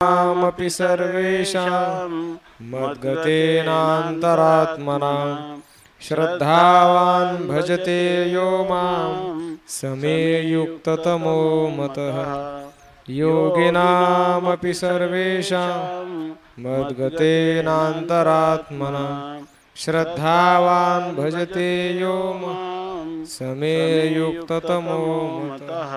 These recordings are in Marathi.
मपि सर्वेषां मद्गतेनान्तरात्मना श्रद्धावान् भजते यो मां समे युक्ततमो मतः। योगिनामपि सर्वेषां मद्गतेनान्तरात्मना श्रद्धावान् भजते यो मां समे युक्ततमो मतः।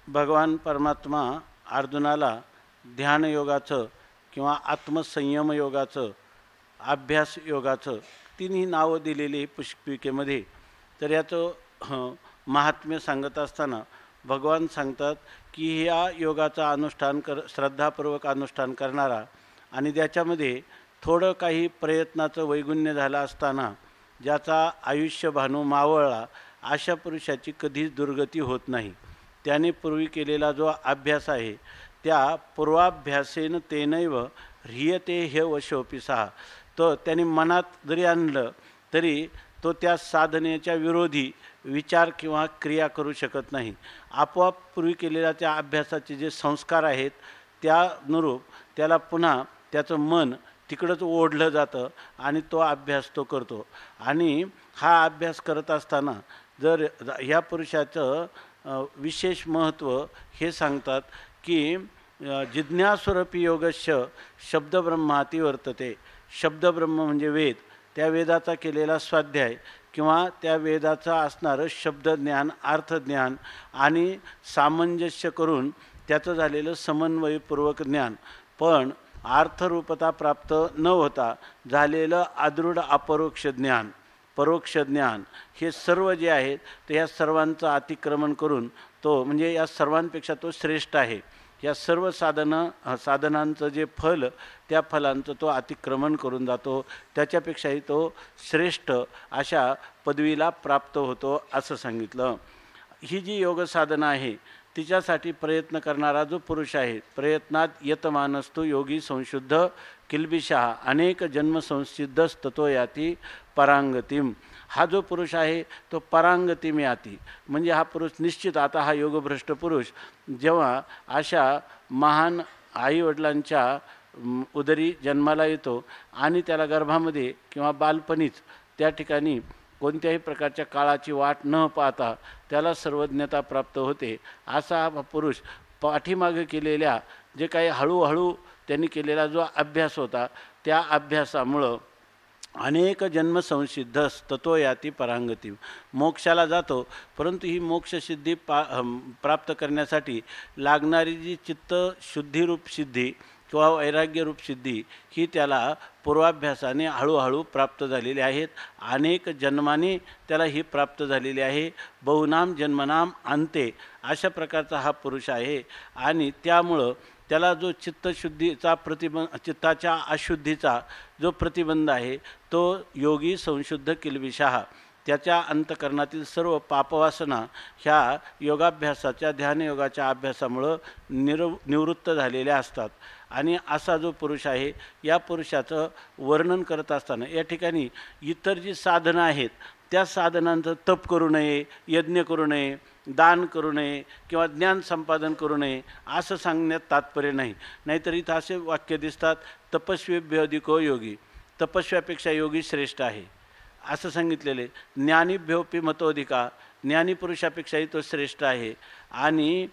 भगवान परमात्मा अर्जुनाला ध्यानयोगाचं किंवा आत्मसंयम योगाचं, अभ्यास योगाचं तिन्ही नावं दिलेली पुष्पिकेमध्ये. तर याचं महात्म्य सांगत असताना भगवान सांगतात की ह्या योगाचं अनुष्ठान श्रद्धापूर्वक अनुष्ठान करणारा आणि त्याच्यामध्ये थोडं काही प्रयत्नाचं वैगुण्य झालं असताना ज्याचा आयुष्य भानू मावळला अशा पुरुषाची कधीच दुर्गती होत नाही. त्याने पूर्वी केलेला जो अभ्यास आहे त्या पूर्वाभ्यासेन तेनैव ह्रियते ह्यवशोऽपि सः. तो त्याने मनात जरी आणलं तरी तो त्या साधनेच्या विरोधी विचार किंवा क्रिया करू शकत नाही. आपोआप पूर्वी केलेल्या त्या अभ्यासाचे जे संस्कार आहेत त्यानुरूप त्याला पुन्हा त्याचं मन तिकडंच ओढलं जातं आणि तो अभ्यास तो करतो. आणि हा अभ्यास करत असताना जर ह्या पुरुषाचं विशेष महत्त्व हे सांगतात की जिज्ञासुरपि योगस्य शब्दब्रह्माति वर्तते. शब्दब्रह्म म्हणजे वेद, त्या वेदाचा केलेला स्वाध्याय किंवा त्या वेदाचा असणारं शब्दज्ञान, अर्थज्ञान आणि सामंजस्य करून त्याचं झालेलं समन्वयपूर्वक ज्ञान, पण अर्थरूपता प्राप्त न होता झालेलं अदृढ अपरोक्ष ज्ञान, परोक्ष ज्ञान, हे सर्व जे आहेत ते या सर्वांचं अतिक्रमण करून तो म्हणजे या सर्वांपेक्षा तो श्रेष्ठ आहे. या सर्व साधनांचं जे फल त्या फलांचं तो अतिक्रमण करून जातो. त्याच्यापेक्षाही तो श्रेष्ठ अशा पदवीला प्राप्त होतो असं सांगितलं. ही जी योग साधना आहे तिच्यासाठी प्रयत्न करणारा जो पुरुष आहे, प्रयत्नात यतमानस्तु योगी संशुद्ध किल्बिषः अनेक जन्म संसिद्धस्ततो याती परांगतीम. हा जो पुरुष आहे तो परांगतीम याती म्हणजे हा पुरुष निश्चित आता हा योगभ्रष्ट पुरुष जेव्हा अशा महान आईवडिलांच्या उदरी जन्माला येतो आणि त्याला गर्भामध्ये किंवा बालपणीच त्या ठिकाणी कोणत्याही प्रकारच्या काळाची वाट न पाहता त्याला सर्वज्ञता प्राप्त होते. असा हा पुरुष पाठीमागे केलेल्या जे काही हळूहळू त्यांनी केलेला जो अभ्यास होता त्या अभ्यासामुळं अनेक जन्म संसिद्ध ततो याती परांगती, मोक्षाला जातो. परंतु ही मोक्षसिद्धी प्राप्त करण्यासाठी लागणारी जी चित्तशुद्धीरूप सिद्धी किंवा वैराग्यरूप सिद्धी ही त्याला पूर्वाभ्यासाने हळूहळू प्राप्त झालेली आहेत. अनेक जन्माने त्याला ही प्राप्त झालेली आहे. बहुनाम जन्मनाम अंते अशा प्रकारचा हा पुरुष आहे. आणि त्यामुळं त्याला जो चित्तशुद्धीचा चित्ताच्या अशुद्धीचा जो प्रतिबंध आहे तो योगी संशुद्ध किल्बिषः, त्याच्या अंतकरणातील सर्व पापवासना ह्या योगाभ्यासाच्या ध्यानयोगाच्या अभ्यासामुळं निवृत्त झालेल्या असतात. आणि असा जो पुरुष आहे या पुरुषाचं वर्णन करत असताना या ठिकाणी इतर जी साधनं आहेत त्या साधनांचं तप करू नये, यज्ञ करू नये, दान करू नये किंवा ज्ञान संपादन करू नये असं सांगण्यात तात्पर्य नाही. नाहीतर इथं असे वाक्य दिसतात, तपस्वीभ्योधिको योगी, तपस्व्यापेक्षा योगी श्रेष्ठ आहे असं सांगितलेले. ज्ञानीभ्योपि मतोधिका, ज्ञानी पुरुषापेक्षाही तो श्रेष्ठ आहे. आणि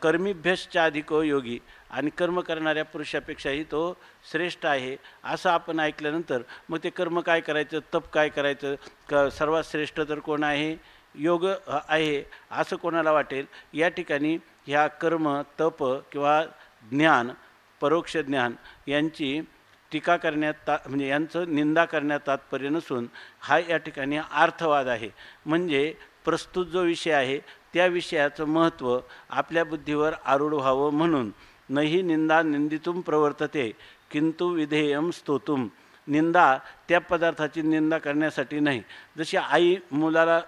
कर्मीभ्यश्चाधिको योगी, आणि कर्म करणाऱ्या पुरुषापेक्षाही तो श्रेष्ठ आहे असं आपण ऐकल्यानंतर मग ते कर्म काय करायचं, तप काय करायचं, सर्वात श्रेष्ठ तर कोण आहे, योग आहे असं कोणाला वाटेल. या ठिकाणी ह्या कर्म, तप किंवा ज्ञान, परोक्ष ज्ञान यांची टीका करण्यात म्हणजे यांचं निंदा करण्यात तात्पर्य नसून हा या ठिकाणी अर्थवाद आहे. म्हणजे प्रस्तुत जो विषय आहे त्या विषयाचं महत्त्व आपल्या बुद्धीवर आरूढ व्हावं म्हणून नही निंदा निंदितुम प्रवर्तते किंतु विधेयम स्तोतुम. निंदा त्या पदार्थाची निंदा करण्यासाठी नाही. जशी आई मुलाला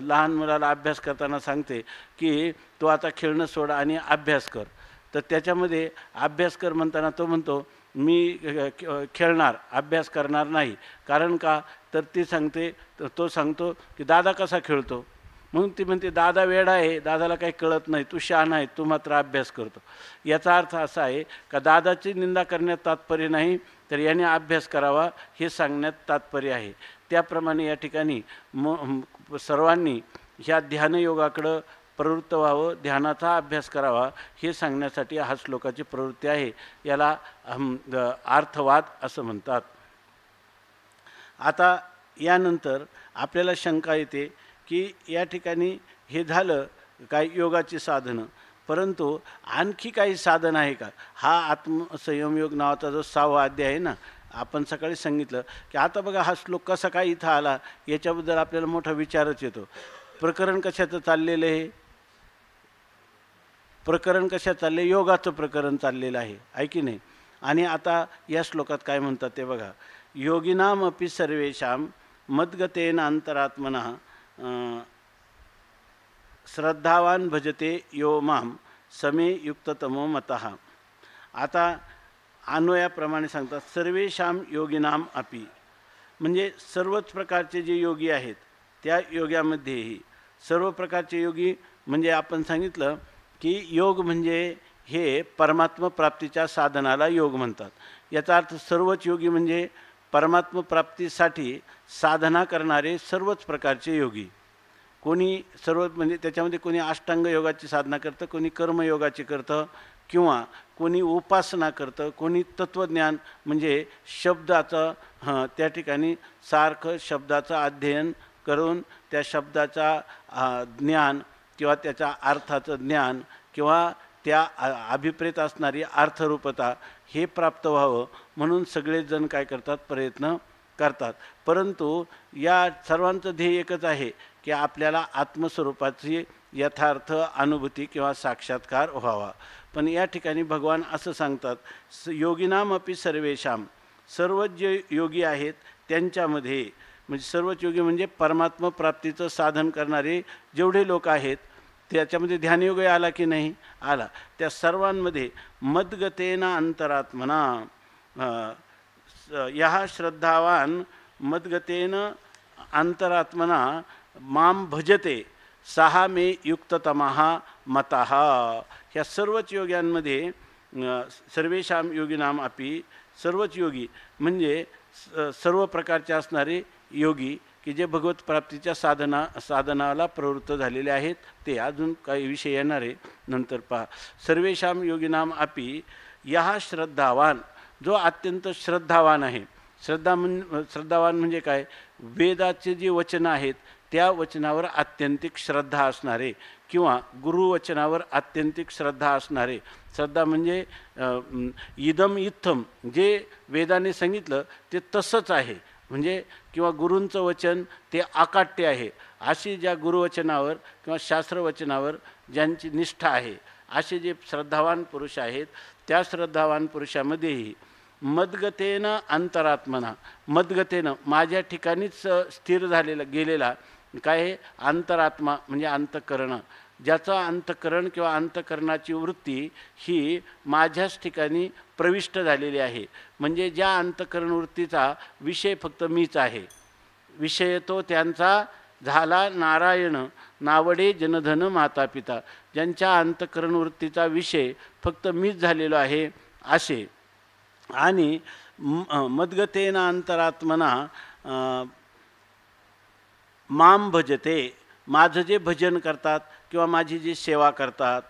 लहान मुलाला अभ्यास करताना सांगते की तो आता खेळणं सोड आणि अभ्यास कर, तर त्याच्यामध्ये अभ्यास कर म्हणताना तो म्हणतो मी खेळणार, अभ्यास करणार नाही. कारण का तर ती सांगते, तो सांगतो की दादा कसा खेळतो. म्हणून ती म्हणते दादा वेडा आहे, दादाला काही कळत नाही, तू शहाणा आहे, तू मात्र अभ्यास करतो. याचा अर्थ असा आहे का दादाची निंदा करण्यात तात्पर्य नाही, तर याने अभ्यास करावा हे सांगण्यात तात्पर्य आहे. त्याप्रमाणे या ठिकाणी सर्वांनी ह्या ध्यानयोगाकडं प्रवृत्त व्हावं, ध्यानाचा अभ्यास करावा हे सांगण्यासाठी हा श्लोकाची प्रवृत्ती आहे. याला अर्थवाद असं म्हणतात. आता यानंतर आपल्याला शंका येते की या ठिकाणी हे झालं काय योगाची साधनं, परंतु आणखी काही साधन आहे का. हा आत्मसंयमयोग नावाचा जो 6वा अध्याय आहे ना, आपण सकाळी सांगितलं की आता बघा हा श्लोक कसा काय इथं आला, याच्याबद्दल आपल्याला मोठा विचारच येतो. प्रकरण कशाचं चाललेलं आहे, प्रकरण कशा चालले, योगाचं प्रकरण चाललेलं आहे की नाही. आणि आता या श्लोकात काय म्हणतात ते बघा. योगिनाम अपि सर्वेषां मद्गतेन अंतरात्मनः श्रद्धावान भजते यो माम समे युक्ततमो मतः. आता अन्वयाप्रमाणे सांगतात सर्वेषां योगिनाम अपि, म्हणजे सर्वच प्रकारचे जे योगी आहेत त्या योग्यामध्येही सर्व प्रकारचे योगी, म्हणजे आपण सांगितलं की योग म्हणजे हे परमात्म प्राप्तीच्या साधनाला योग म्हणतात. याचा अर्थ सर्वच योगी म्हणजे परमात्म प्राप्तीसाठी साधना करणारे सर्वच प्रकारचे योगी. कोणी सर्व म्हणजे त्याच्यामध्ये कोणी अष्टांग योगाची साधना करतं, कोणी कर्मयोगाची करतं, किंवा कोणी उपासना करतं, कोणी तत्त्वज्ञान म्हणजे शब्दाचं त्या ठिकाणी सारखं शब्दाचं अध्ययन करून त्या शब्दाचा ज्ञान किंवा त्याच्या अर्थाचं ज्ञान किंवा त्या अभिप्रेत असणारी अर्थरूपता हे प्राप्त व्हावं म्हणून सगळेजण काय करतात, प्रयत्न करतात. परंतु या सर्वांचं ध्येय एकच आहे की आपल्याला आत्मस्वरूपाची यथार्थ अनुभूती किंवा साक्षात्कार व्हावा. पण या ठिकाणी भगवान असं सांगतात योगिनाम अपि सर्वेषां, सर्वच जे योगी आहेत त्यांच्यामध्ये, म्हणजे सर्वच योगी म्हणजे परमात्मा प्राप्तीचं साधन करणारे जेवढे लोक आहेत त्याच्यामध्ये ध्यानयोग आला की नाही आला, त्या सर्वांमध्ये मद्गतेन अंतरात्मना यः श्रद्धावान मद्गतेन अंतरात्मना माम भजते सहा मे युक्ततमः मतः. ह्या सर्वच योग्यांमध्ये सर्वेषां योगिनाम अपि, सर्वच योगी म्हणजे सर्व प्रकारचे असणारे योगी की जे भगवत प्राप्तीच्या साधनाला प्रवृत्त झालेले आहेत. ते अजून काही विषय येणार आहे नंतर पहा. सर्वेषां योगिनाम अपि यः श्रद्धावान, जो अत्यंत श्रद्धावान आहे. श्रद्धावान म्हणजे काय, वेदाचे जे वचनं आहेत त्या वचनावर आत्यंतिक श्रद्धा असणारे किंवा गुरुवचनावर आत्यंतिक श्रद्धा असणारे. श्रद्धा म्हणजे इदम इत्थम, जे वेदाने सांगितलं ते तसंच आहे म्हणजे, किंवा गुरूंचं वचन ते अकाट्य आहे, अशी ज्या गुरुवचनावर किंवा शास्त्रवचनावर ज्यांची निष्ठा आहे असे जे श्रद्धावान पुरुष आहेत, त्या श्रद्धावान पुरुषामध्येही मद्गतेनं अंतरात्मना, मद्गतेनं माझ्या ठिकाणीच स्थिर झालेला गेलेला काय आहे अंतरात्मा म्हणजे अंतःकरण, ज्याचं अंतःकरण किंवा अंतःकरणाची वृत्ती ही माझ्याच ठिकाणी प्रविष्ट झालेली आहे. म्हणजे ज्या अंतःकरण वृत्तीचा विषय फक्त मीच आहे, विषय तो त्यांचा झाला नारायण नावडे जनधन मातापिता, ज्यांच्या अंतःकरण वृत्तीचा विषय फक्त मीच झालेलो आहे असे. आणि मद्गतेन अंतरात्मना माम भजते, माझं जे भजन करतात किंवा माझी जी सेवा करतात,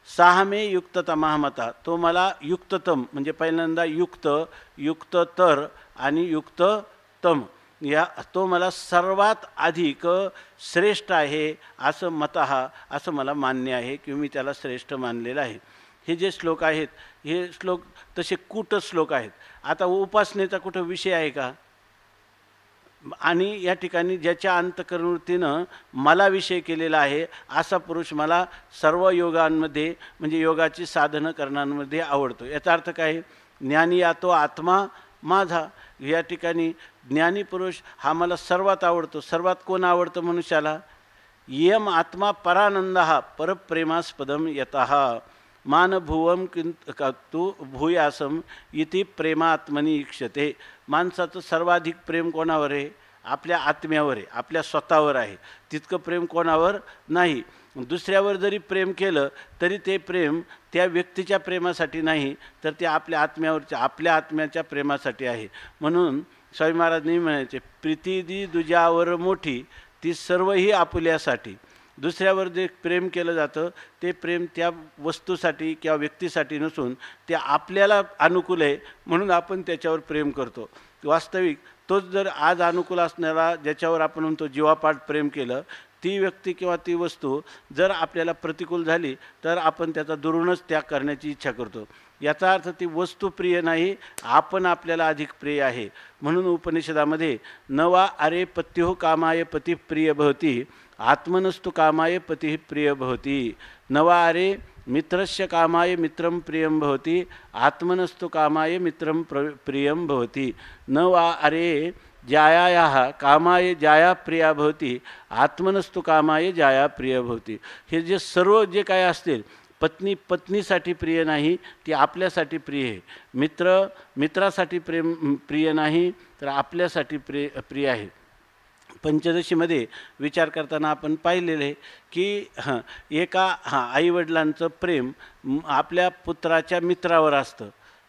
सहामे युक्ततमः मता, तो मला युक्ततम म्हणजे पहिल्यांदा युक्त, युक्ततर आणि युक्ततम, या तो मला सर्वात अधिक श्रेष्ठ आहे असं मतः, असं मला मान्य आहे किंवा मी त्याला श्रेष्ठ मानलेलं आहे. हे जे श्लोक आहेत हे श्लोक तसे कूट श्लोक आहेत. आता उपासनेचा कुठं विषय आहे का, आणि या ठिकाणी ज्याच्या अंतःकरणवृत्तीनं मला विषय केलेला आहे असा पुरुष मला सर्व योगांमध्ये म्हणजे योगाची साधनं करण्यामध्ये आवडतो. याचा अर्थ काय, ज्ञानी या तो आत्मा माझा, या ठिकाणी ज्ञानी पुरुष हा मला सर्वात आवडतो. सर्वात कोण आवडतं मनुष्याला, यम आत्मा परानंद परप्रेमास्पदम यतः, मानभुवम तू भूयासम इति प्रेमात्मनी इक्षते. माणसाचं सर्वाधिक प्रेम कोणावर आहे? आपल्या आत्म्यावर आहे, आपल्या स्वतःवर आहे. तितकं प्रेम कोणावर नाही. दुसऱ्यावर जरी प्रेम केलं तरी ते प्रेम त्या व्यक्तीच्या प्रेमासाठी नाही, तर ते आपल्या आत्म्यावरच्या, आपल्या आत्म्याच्या प्रेमासाठी आहे. म्हणून स्वामी महाराज नेहमी म्हणायचे, प्रीती दुजावर मोठी ती सर्वही आपुल्यासाठी. दुसऱ्यावर जे प्रेम केलं जातं ते प्रेम त्या वस्तूसाठी किंवा व्यक्तीसाठी नसून ते आपल्याला अनुकूल आहे म्हणून आपण त्याच्यावर प्रेम करतो. वास्तविक तोच जर आज अनुकूल असणारा, ज्याच्यावर आपण म्हणतो जीवापाड प्रेम केलं, ती व्यक्ती किंवा ती वस्तू जर आपल्याला प्रतिकूल झाली तर आपण त्याचा दुरूनच त्याग करण्याची इच्छा करतो. याचा अर्थ ती वस्तू प्रिय नाही, आपण आपल्याला अधिक प्रिय आहे. म्हणून उपनिषदामध्ये नवा अरे पत्युः कामाय पती प्रिय भवती आत्मनस्तु कामाय पती प्रिय भवती. नवा अरे मित्रस्य कामाय मित्रं प्रियं भवती आत्मनस्तु कामाय मित्रं प्रियं भवती. नवा अरे जायायाः कामाय जाया प्रिया भवती आत्मनस्तु कामाय जाया प्रिय भवती. हे जे सर्व जे काय असतील, पत्नी पत्नीसाठी प्रिय नाही, ती आपल्यासाठी प्रिय आहे. मित्र मित्रासाठी प्रिय नाही, तर आपल्यासाठी प्रिय आहे. पंचदशीमध्ये विचार करताना आपण पाहिलेलं आहे की एका आईवडिलांचं प्रेम आपल्या पुत्राच्या मित्रावर असतं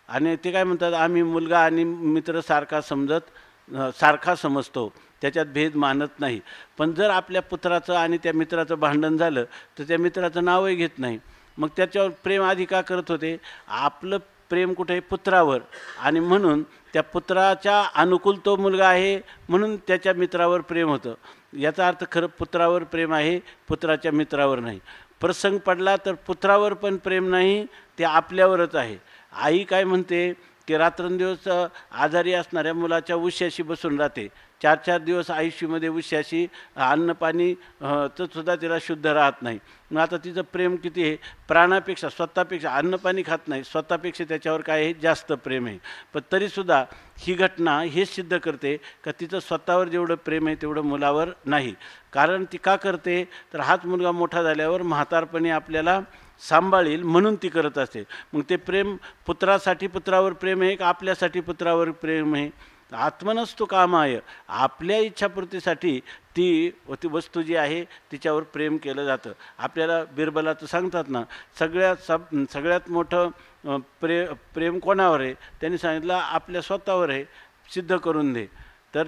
आणि ते काय म्हणतात, आम्ही मुलगा आणि मित्र सारखा समजतो, त्याच्यात भेद मानत नाही. पण जर आपल्या पुत्राचं आणि त्या मित्राचं भांडण झालं तर त्या मित्राचं नावही घेत नाही. मग त्याच्यावर प्रेम आधी का करत होते? आपलं प्रेम कुठे? पुत्रावर. आणि म्हणून त्या पुत्राच्या अनुकूल तो मुलगा आहे म्हणून त्याच्या मित्रावर प्रेम होतं. याचा अर्थ खरं पुत्रावर प्रेम आहे, पुत्राच्या मित्रावर नाही. प्रसंग पडला तर पुत्रावर पण प्रेम नाही, ते आपल्यावरच आहे. आई काय म्हणते की रात्रंदिवस आजारी असणाऱ्या मुलाच्या उश्याशी बसून राहते. 4-4 दिवस आयुष्यामध्ये उश्याशी अन्नपाणी तर सुद्धा तिला शुद्ध राहत नाही. मग आता तिचं प्रेम किती आहे? प्राणापेक्षा, स्वतःपेक्षा. अन्नपाणी खात नाही, स्वतःपेक्षा त्याच्यावर काय आहे? जास्त प्रेम आहे. पण तरीसुद्धा ही घटना हेच सिद्ध करते का तिचं स्वतःवर जेवढं प्रेम आहे तेवढं मुलावर नाही. कारण ती का करते? तर हाच मुलगा मोठा झाल्यावर म्हातारपणी आपल्याला सांभाळील म्हणून ती करत असते. मग ते प्रेम पुत्रासाठी पुत्रावर प्रेम आहे का आपल्यासाठी पुत्रावर प्रेम आहे? आत्मनस्तु कामाय, आपल्या इच्छापूर्तीसाठी ती वस्तू जी आहे तिच्यावर प्रेम केलं जातं. आपल्याला बिरबलाचं सांगतात ना, सगळ्यात मोठं प्रेम कोणावर आहे? त्यांनी सांगितलं आपल्या स्वतःवर आहे, सिद्ध करून दे. तर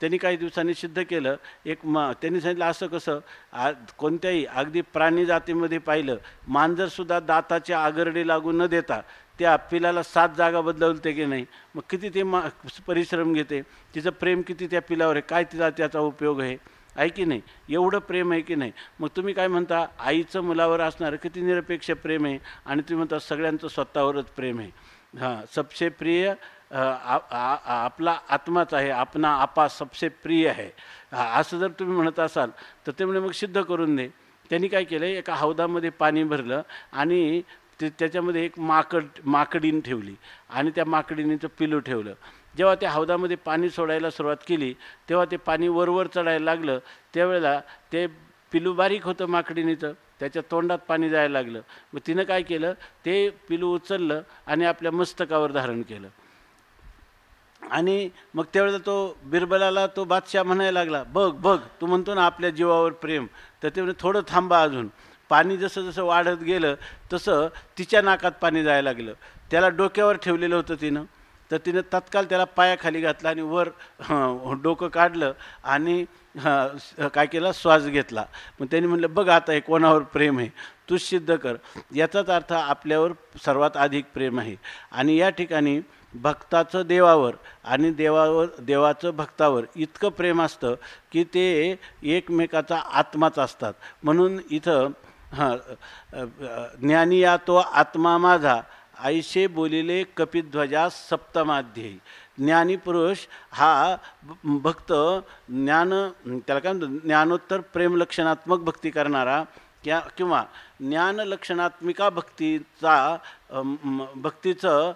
त्यांनी काही दिवसांनी सिद्ध केलं. त्यांनी सांगितलं असं कसं? कोणत्याही अगदी प्राणी जातीमध्ये पाहिलं, मांजरसुद्धा दाताचे आगरडे लागू न देता त्या पिलाला 7 जागा बदलवते की नाही? मग किती ते परिश्रम घेते, तिचं प्रेम किती त्या पिलावर आहे, काय त्याचा उपयोग आहे की नाही? एवढं प्रेम आहे की नाही? मग तुम्ही काय म्हणता, आईचं मुलावर असणारं किती निरपेक्ष प्रेम आहे आणि तुम्ही म्हणता सगळ्यांचं स्वतःवरच प्रेम आहे. सबसे प्रिय आपला आत्माच आहे, आपणा आपा सबसे प्रिय आहे, असं जर तुम्ही म्हणत असाल तर ते म्हणे मग सिद्ध करून दे. त्यांनी काय केलं, एका हौदामध्ये पाणी भरलं आणि त्याच्यामध्ये एक माकडीन ठेवली आणि त्या माकडीनीचं पिलू ठेवलं. जेव्हा त्या हौदामध्ये पाणी सोडायला सुरुवात केली तेव्हा ते पाणी वरवर चढायला लागलं. त्यावेळेला ते पिलू बारीक होतं माकडीनीचं, त्याच्या तोंडात पाणी जायला लागलं. मग तिनं काय केलं, ते पिलू उचललं आणि आपल्या मस्तकावर धारण केलं. आणि मग त्यावेळेला तो बिरबलाला तो बादशाह म्हणायला लागला, बघ बघ, तू म्हणतो ना आपल्या जीवावर प्रेम, तर ते म्हणे थोडं थांबा अजून. पाणी जसं जसं वाढत गेलं तसं तिच्या नाकात पाणी जायला लागलं. त्याला डोक्यावर ठेवलेलं होतं तिनं, तर तिनं तत्काळ त्याला पायाखाली घातला आणि वर डोकं काढलं आणि काय केलं, श्वास घेतला. मग त्यांनी म्हणलं बघ आता हे कोणावर प्रेम आहे, तूच सिद्ध कर. याचाच अर्थ आपल्यावर सर्वात अधिक प्रेम आहे. आणि या ठिकाणी भक्ताचं देवावर आणि देवाचं भक्तावर इतकं प्रेम असतं की ते एकमेकाचा आत्माच असतात. म्हणून इथं ज्ञानी या तो आत्मा माझा ऐसे बोलिले कपिध्वजा सप्तमाध्यायी. ज्ञानी पुरुष हा भक्त त्याला काय म्हणतो, ज्ञानोत्तर प्रेमलक्षणात्मक भक्ती करणारा किंवा ज्ञानलक्षणात्मिका भक्तीचं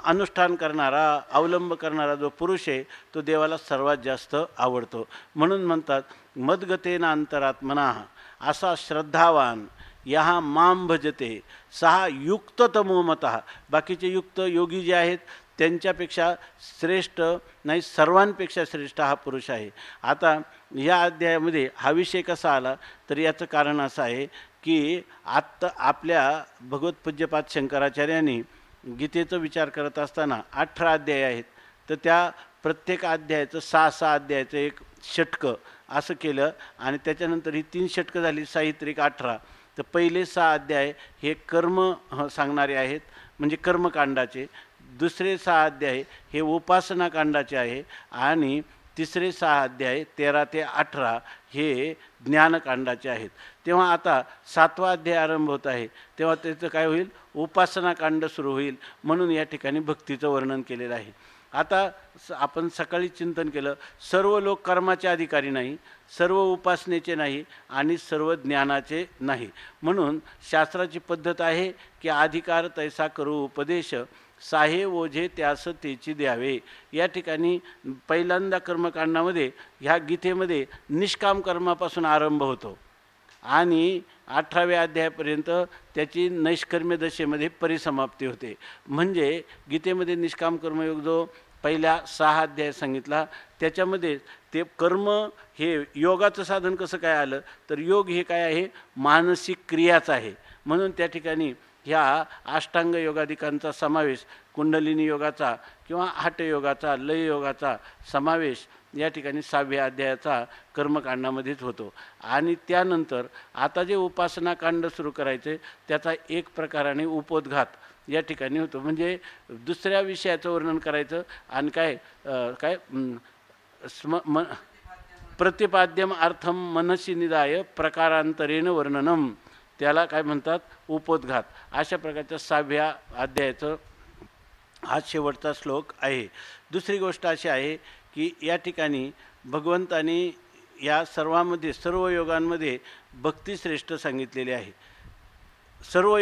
अनुष्ठान करणारा, अवलंब करणारा जो पुरुष आहे तो देवाला सर्वात जास्त आवडतो. म्हणून म्हणतात मदगतेन अंतरात्मना, असा श्रद्धावान यहा माम भजते सहा युक्ततमो मतः. बाकीचे युक्त योगी जे आहेत त्यांच्यापेक्षा श्रेष्ठ नाही, सर्वांपेक्षा श्रेष्ठ हा पुरुष आहे. आता या अध्यायामध्ये हा विषय कसा आला तर याचं कारण असं आहे की आत्ता आपल्या भगवतपूज्यपाद शंकराचार्यांनी गीतेचा विचार करत असताना 18 अध्याय आहेत, तर त्या प्रत्येक अध्यायाचं 6-6 अध्यायाचं एक षटकं असं केलं आणि त्याच्यानंतर ही 3 षटकं झाली, साहित्रिक 18. तर पहिले 6 अध्याय हे कर्म सांगणारे आहेत, म्हणजे कर्मकांडाचे. दुसरे 6 अध्याय हे उपासना कांडाचे आहे आणि तिसरे 6 अध्याय 13 ते 18 हे ज्ञानकांडाचे आहेत. तेव्हा आता 7वा अध्याय आरंभ होत आहे, तेव्हा त्याचं काय होईल, उपासना कांड सुरू होईल. म्हणून या ठिकाणी भक्तीचं वर्णन केलेलं आहे. आता आपण सकाळी चिंतन केलं, सर्व लोक कर्माचे अधिकारी नाही, सर्व उपासनेचे नाही आणि सर्व ज्ञानाचे नाही. म्हणून शास्त्राची पद्धत आहे की अधिकार तैसा करू उपदेश, साहे ओझे त्यास तेची द्यावे. या ठिकाणी पहिल्यांदा कर्मकांडामध्ये ह्या गीतेमध्ये निष्काम कर्मापासून आरंभ होतो आणि 18व्या अध्यायापर्यंत त्याची नैष्कर्म्य दशेमध्ये परिसमाप्ती होते. म्हणजे गीतेमध्ये निष्काम कर्मयोग जो पहिल्या 6 अध्याय सांगितला त्याच्यामध्ये ते कर्म हे योगाचं साधन कसं काय आलं तर योग हे काय आहे, मानसिक क्रियाच आहे. म्हणून त्या ठिकाणी ह्या अष्टांग योगाधिकांचा समावेश, कुंडलिनी योगाचा किंवा हठयोगाचा, लय योगाचा समावेश या ठिकाणी 6व्या अध्यायाचा कर्मकांडामध्येच होतो. आणि त्यानंतर आता जे उपासना कांड सुरू करायचे त्याचा एक प्रकाराने उपोद्घात या ठिकाणी होतो. म्हणजे दुसऱ्या विषयाचं वर्णन करायचं आणि काय प्रतिपाद्यम अर्थम मनसी निदाय प्रकारांतरेण वर्णनम, त्याला काय म्हणतात, उपोद्घात. अशा प्रकारच्या 6व्या अध्यायाचं हा शेवटचा श्लोक आहे. दुसरी गोष्ट अशी आहे की या ठिकाणी भगवंताने या सर्व योगांमध्ये भक्ती श्रेष्ठ सांगितलेली आहे.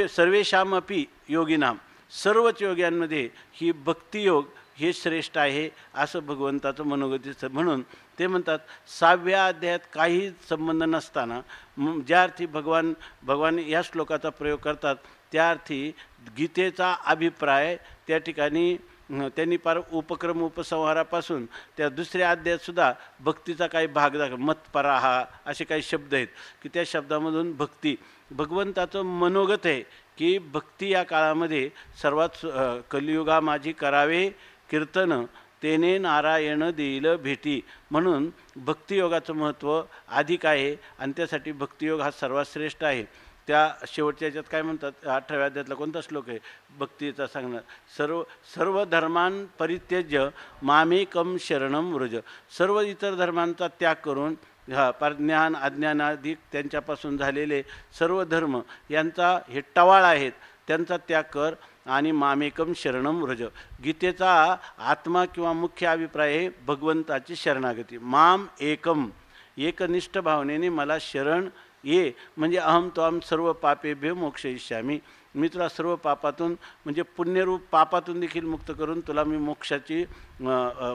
सर्वेषामपि योगिनाम, सर्वच योग्यांमध्ये ही भक्तियोग हे श्रेष्ठ आहे असं भगवंताचं मनोगतीचं. म्हणून ते म्हणतात 6व्या अध्यायात काही संबंध नसताना ज्या अर्थी भगवान या श्लोकाचा प्रयोग करतात त्या अर्थी गीतेचा अभिप्राय त्या ठिकाणी त्यांनी पार उपक्रम उपसंहारापासून त्या दुसऱ्या अध्यायातसुद्धा भक्तीचा काही भाग दाखव, मतपराहा असे काही शब्द आहेत की त्या शब्दामधून भक्ती भगवंताचं मनोगत आहे की भक्ती या काळामध्ये सर्वात कलियुगा माझी करावे कीर्तन, तेने नारायण देईल भेटी. म्हणून भक्तियोगाचं महत्त्व अधिक आहे आणि त्यासाठी भक्तियोग हा सर्वात श्रेष्ठ आहे. त्या शेवटच्या याच्यात काय म्हणतात, 18व्या अध्यायातला कोणता श्लोक आहे भक्तीचा सांगणार, सर्व धर्मान परित्यज्य मामेकम शरणम व्रज. सर्व इतर धर्मांचा त्याग करून पार ज्ञान अज्ञानाधिक त्यांच्यापासून झालेले सर्व धर्म यांचा हे टवाळ आहेत त्यांचा त्याग कर आणि मामेकम शरणम व्रज. गीतेचा आत्मा किंवा मुख्य अभिप्राय आहे भगवंताची शरणागती. माम एकम, एकनिष्ठ भावनेने मला शरण ये, म्हणजे अहम त्वाम सर्व पापेभ्य मोक्षयिष्यामी. मी तुला सर्व पापातून म्हणजे पुण्यरूप पापातून देखील मुक्त करून तुला मी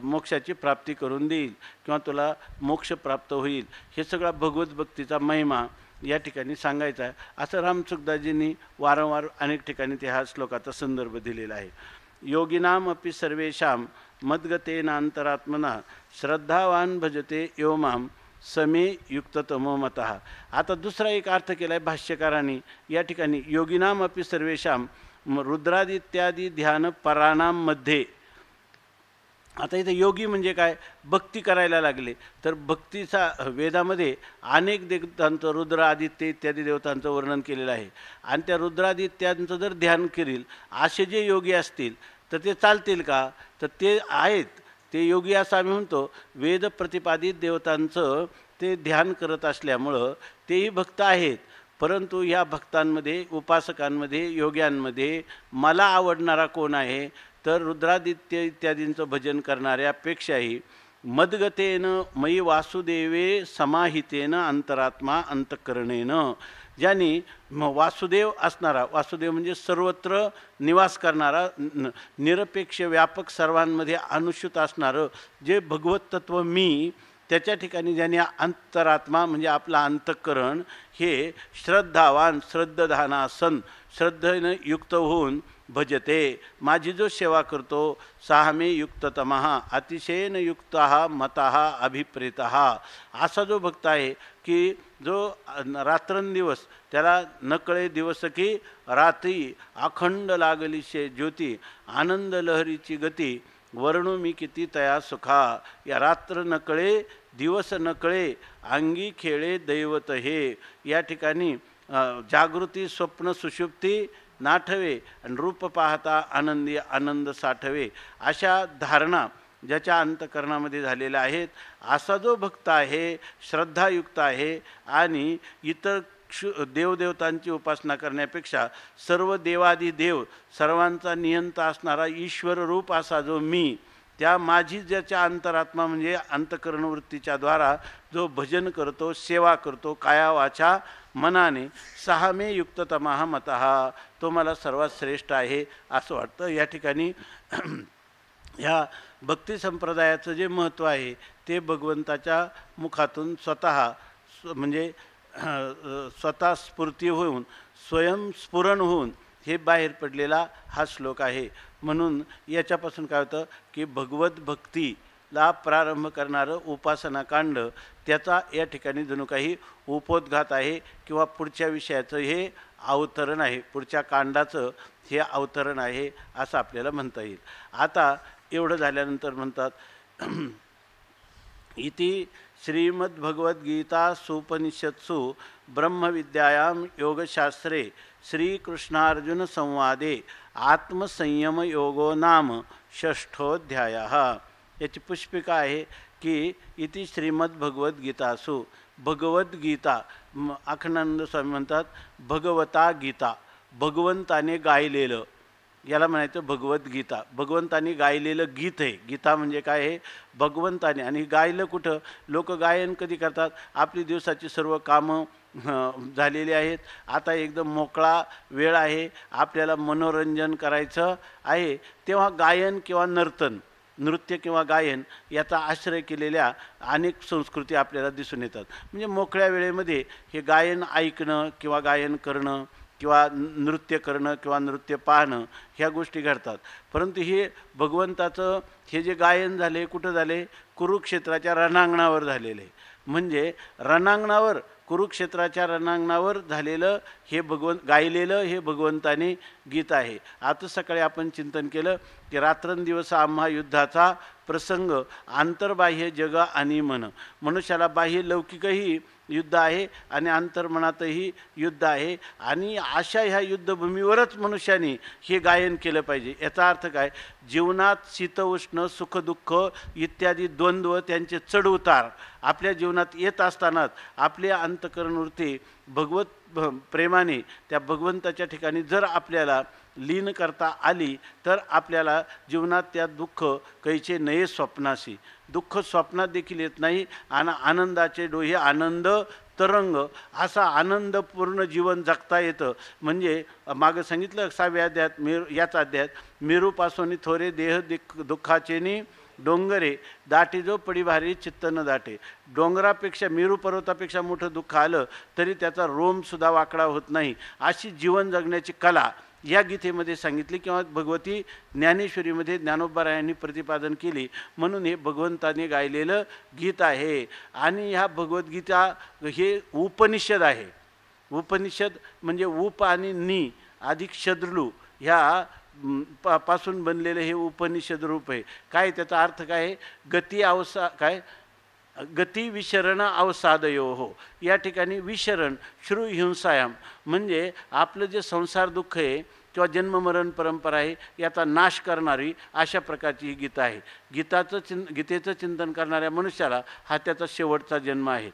मोक्षाची प्राप्ती करून देईल किंवा तुला मोक्ष प्राप्त होईल. हे सगळा भगवत भक्तीचा महिमा या ठिकाणी सांगायचा आहे असं रामसुखदासजींनी वारंवार अनेक ठिकाणी त्या ह्या श्लोकाचा संदर्भ दिलेला आहे. योगिनाम अपि सर्वेषां मद्गतेन अंतरात्मना श्रद्धावान भजते यो माम समे युक्ततमो मतः. आता दुसरा एक अर्थ केला आहे भाष्यकारांनी या ठिकाणी, योगिनाम अपि सर्वेषां रुद्रादित्यादी ध्यान पराणाम मध्ये. आता इथे योगी म्हणजे काय, भक्ती करायला लागले तर भक्तीचा वेदामध्ये अनेक देवतांचं रुद्र आदित्य इत्यादी देवतांचं वर्णन केलेलं आहे. आणि त्या रुद्रादित्यांचं जर ध्यान करील असे जे योगी असतील तर ते चालतील का, तर ते आहेत ते योगी असं आम्ही म्हणतो. वेद प्रतिपादित देवतांचं ते ध्यान करत असल्यामुळं तेही भक्त आहेत. परंतु या भक्तांमध्ये उपासकांमध्ये योग्यांमध्ये मला आवडणारा कोण आहे तर रुद्रादित्य इत्यादींचं भजन करणाऱ्यापेक्षाही मद्गतेन मयी वासुदेवे समाहितेन अंतरात्मा अंतःकरणेन, ज्यांनी वासुदेव असणारा, वासुदेव म्हणजे सर्वत्र निवास करणारा निरपेक्ष व्यापक सर्वांमध्ये अनुसूत असणारं जे भगवत तत्व मी त्याच्या ठिकाणी ज्याने अंतरात्मा म्हणजे आपला अंतःकरण हे श्रद्धावान श्रद्धानासन श्रद्धेनं युक्त होऊन भजते, माझी जो सेवा करतो साहमे युक्ततमः अतिशयेन युक्तः मतः अभिप्रेतः, असा जो भक्त आहे की जो रात्रंदिवस त्याला नकळे दिवस की रात्री अखंड लागली शे ज्योती आनंद लहरीची गती वर्णू मी किती तया सुखा, या रात्र नकळे दिवस नकळे अंगी खेळे दैवत हे, या ठिकाणी जागृती स्वप्न सुषुप्ती नाठवे आणि रूप पाहता आनंदी आनंद साठवे, अशा धारणा ज्याच्या अंतकरणामध्ये झालेल्या आहेत, असा जो भक्त आहे श्रद्धायुक्त आहे आणि इतर देवदेवतांची उपासना करण्यापेक्षा सर्व देवादिदेव सर्वांचा नियंता असणारा ईश्वर रूप असा जो मी, त्या माझी ज्याच्या अंतरात्मा म्हणजे अंतकरण वृत्तीच्या द्वारा जो भजन करतो सेवा करतो काया वाचा मनाने सहामे युक्ततमः मतः, तो मला सर्वात श्रेष्ठ आहे असं वाटतं. या ठिकाणी ह्या भक्ती संप्रदायाचं जे महत्त्व आहे ते भगवंताच्या मुखातून स्वतः म्हणजे स्वतः स्फूर्ती होऊन स्वयंस्फुरण होऊन हे बाहेर पडलेला हा श्लोक आहे. म्हणून याच्यापासून काय होतं की भगवत भक्तीला प्रारंभ करणारं उपासनाकांड त्याचा या ठिकाणी जणू काही उपोद्घात आहे किंवा पुढच्या विषयाचं हे अवतरण आहे, पुढच्या कांडाचं हे अवतरण आहे असं आपल्याला म्हणता येईल. आता एवढं झाल्यानंतर म्हणतात इति श्रीमद्भगवद्गीता सुपनिषत्सु ब्रह्मविद्यायां योगशास्त्रे श्रीकृष्णार्जुन संवादे आत्मसंयम योगो नाम षष्ठोऽध्यायः. याची पुष्पिका आहे की इति श्रीमद्भगवद्गीतासु, भगवद्गीता अखंडानंद स्वामी म्हणतात भगवता गीता, भगवंताने गायलेलं याला म्हणायचं भगवद्गीता, भगवंताने गायलेलं गीत आहे. गीता म्हणजे काय आहे भगवंताने, आणि गायलं कुठं, लोक गायन कधी करतात आपली दिवसाची सर्व कामं झालेली आहेत, आता एकदम मोकळा वेळ आहे आपल्याला मनोरंजन करायचं आहे, तेव्हा गायन किंवा नर्तन नृत्य किंवा गायन याचा आश्रय केलेल्या अनेक संस्कृती आपल्याला दिसून येतात. म्हणजे मोकळ्या वेळेमध्ये हे गायन ऐकणं किंवा गायन करणं किंवा नृत्य करणं किंवा नृत्य पाहणं ह्या गोष्टी घडतात. परंतु हे भगवंताचं हे जे गायन झाले कुठं झाले, कुरुक्षेत्राच्या रणांगणावर झालेले. म्हणजे रणांगणावर कुरुक्षेत्राच्या रणांगणावर झालेलं हे गायलेलं हे भगवंताने गीत आहे. आता सकाळी आपण चिंतन केलं की रात्रंदिवस आम्हा युद्धाचा प्रसंग आंतरबाह्य जग आणि मन, मनुष्याला बाह्य लौकिकही युद्ध आहे आणि अंतर्मनातही युद्ध आहे, आणि अशा ह्या युद्धभूमीवरच मनुष्याने हे गायन केलं पाहिजे. याचा अर्थ काय, जीवनात शीतउष्ण सुखदुःख इत्यादी द्वंद्व त्यांचे चढउतार आपल्या जीवनात येत असतानाच आपल्या अंतःकरणवृत्ती भगवत प्रेमाने त्या भगवंताच्या ठिकाणी जर आपल्याला लीन करता आली तर आपल्याला जीवनात त्या दुःख कैचे नये स्वप्नाशी, दुःख स्वप्नात देखील येत नाही आणि आनंदाचे डोहे आनंद तरंग असा आनंदपूर्ण जीवन जगता येतं. म्हणजे मागं सांगितलं 6व्या अध्यायात याच अध्यायात मेरूपासून थोरे देह दुःखाचेनी डोंगरे दाटी जो पडी भारी चित्त न दाटे. डोंगरापेक्षा मेरू पर्वतापेक्षा मोठं दुःख आलं तरी त्याचा रोमसुद्धा वाकडा होत नाही, अशी जीवन जगण्याची कला या गीतेमध्ये सांगितली किंवा भगवती ज्ञानेश्वरीमध्ये ज्ञानोबारायांनी प्रतिपादन केली. म्हणून हे भगवंताने गायलेलं गीत आहे. आणि ह्या भगवद्गीता हे उपनिषद आहे. उपनिषद म्हणजे उप आणि नि अधिक शद्रलू ह्या पासून बनलेलं हे उपनिषद रूप आहे. काय त्याचा अर्थ काय आहे, गती अवसा काय गती विशरण अवसादयो हो. या ठिकाणी विशरण श्रू हिंसायाम म्हणजे आपलं जे संसार दुःख आहे किंवा जन्ममरण परंपरा आहे याचा नाश करणारी अशा प्रकारची ही गीता आहे. गीतेचं चिंतन करणाऱ्या मनुष्याला हा त्याचा शेवटचा जन्म आहे.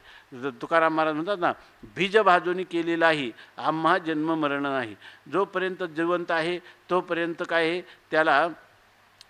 तुकाराम महाराज म्हणतात ना, बीज भाजूनी केलेलाही आम्हा जन्म मरण नाही. जोपर्यंत जिवंत आहे तोपर्यंत काय आहे त्याला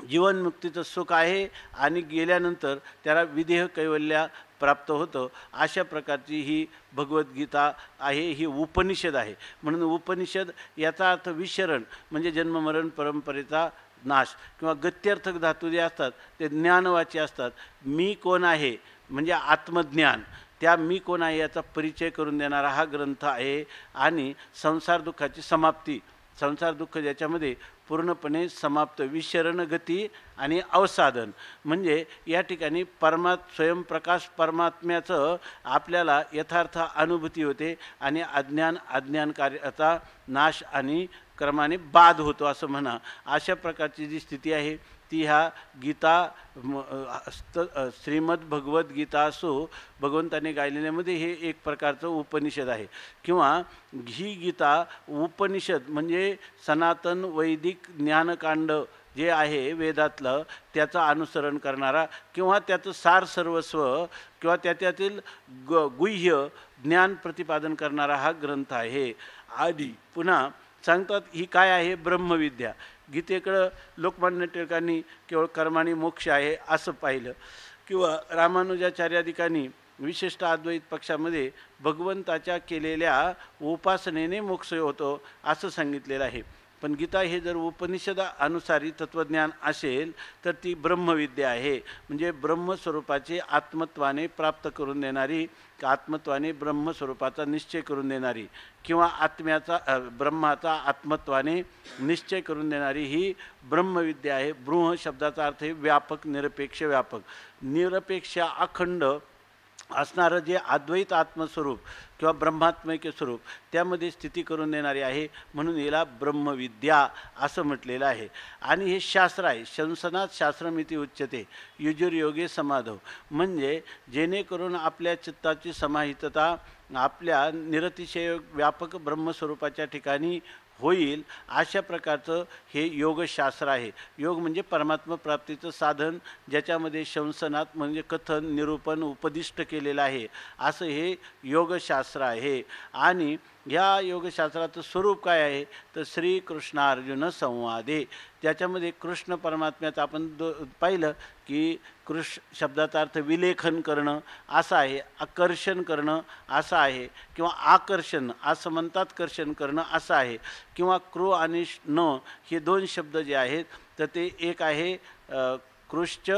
जीवनमुक्तीचं सुख आहे आणि गेल्यानंतर त्याला विदेह कैवल्य प्राप्त होतं. अशा प्रकारची ही भगवद्गीता आहे, ही उपनिषद आहे. म्हणून उपनिषद याचा अर्थ विशरण म्हणजे जन्ममरण परंपरेचा नाश किंवा गत्यर्थक धातू जे असतात ते ज्ञानवाची असतात. मी कोण आहे म्हणजे आत्मज्ञान, त्या मी कोण आहे याचा परिचय करून देणारा हा ग्रंथ आहे. आणि संसार दुःखाची समाप्ती, संसार दुःख ज्याच्यामध्ये पूर्णपणे समाप्त, विशरण गती आणि अवसाधन, म्हणजे या ठिकाणी स्वयंप्रकाश परमात्म्याचं आपल्याला यथार्थ अनुभूती होते आणि अज्ञान कार्याचा नाश आणि क्रमाने बाध होतो असं म्हणा. अशा प्रकारची जी स्थिती आहे ती ह्या गीता श्रीमद भगवद्गीता असो, भगवंताने गायलेल्यामध्ये हे एक प्रकारचं उपनिषद आहे. किंवा ही गीता उपनिषद म्हणजे सनातन वैदिक ज्ञानकांड जे आहे वेदातलं त्याचं अनुसरण करणारा, किंवा त्याचं सार सर्वस्व किंवा त्यातील गुह्य ज्ञान प्रतिपादन करणारा हा ग्रंथ आहे. आधी पुन्हा सांगतात ही काय आहे, ब्रह्मविद्या. गीतेकडं लोकमान्य टिळकांनी केवळ कर्माने मोक्ष आहे असं पाहिलं, किंवा रामानुजाचार्यादिकांनी विशिष्ट अद्वैत पक्षामध्ये भगवंताच्या केलेल्या उपासनेने मोक्ष होतो असं सांगितलेलं आहे. पण गीता हे जर उपनिषद अनुसारी तत्त्वज्ञान असेल तर ती ब्रह्मविद्या आहे, म्हणजे ब्रह्मस्वरूपाचे आत्मत्वाने प्राप्त करून देणारी, आत्मत्वाने ब्रह्मस्वरूपाचा निश्चय करून देणारी, किंवा ब्रह्माचा आत्मत्वाने निश्चय करून देणारी ही ब्रह्मविद्या आहे. बृह शब्दाचा अर्थ आहे व्यापक, निरपेक्ष. व्यापक निरपेक्ष अखंड असणारं जे अद्वैत आत्मस्वरूप किंवा ब्रह्मात्मैक्य स्वरूप त्यामध्ये स्थिती करून देणारी आहे, म्हणून याला ब्रह्मविद्या असं म्हटलेलं आहे. आणि हे शास्त्र आहे, शंसनात शास्त्रमिती उच्यते युजुर्योगे समाधव, म्हणजे जेणेकरून आपल्या चित्ताची समाहितता आपल्या निरतिशय व्यापक ब्रह्मस्वरूपाच्या ठिकाणी होईल अशा प्रकारचं हे योगशास्त्र आहे. योग म्हणजे परमात्मा प्राप्तीचं साधन, ज्याच्यामध्ये शंसनात म्हणजे कथन, निरूपण, उपदिष्ट केलेलं आहे असं हे योगशास्त्र आहे. आणि ह्या योगशास्त्राचं स्वरूप काय आहे तर श्रीकृष्णार्जुन संवादे. त्याच्यामध्ये कृष्ण परमात्म्याचं आपण पाहिलं की शब्दाचा अर्थ विलेखन करणं असं आहे, आकर्षण करणं असं आहे, किंवा आकर्षण असं म्हणतात, कर्षण करणं असं आहे. किंवा कृ आणि न हे दोन शब्द जे आहेत तर ते एक आहे कृश्च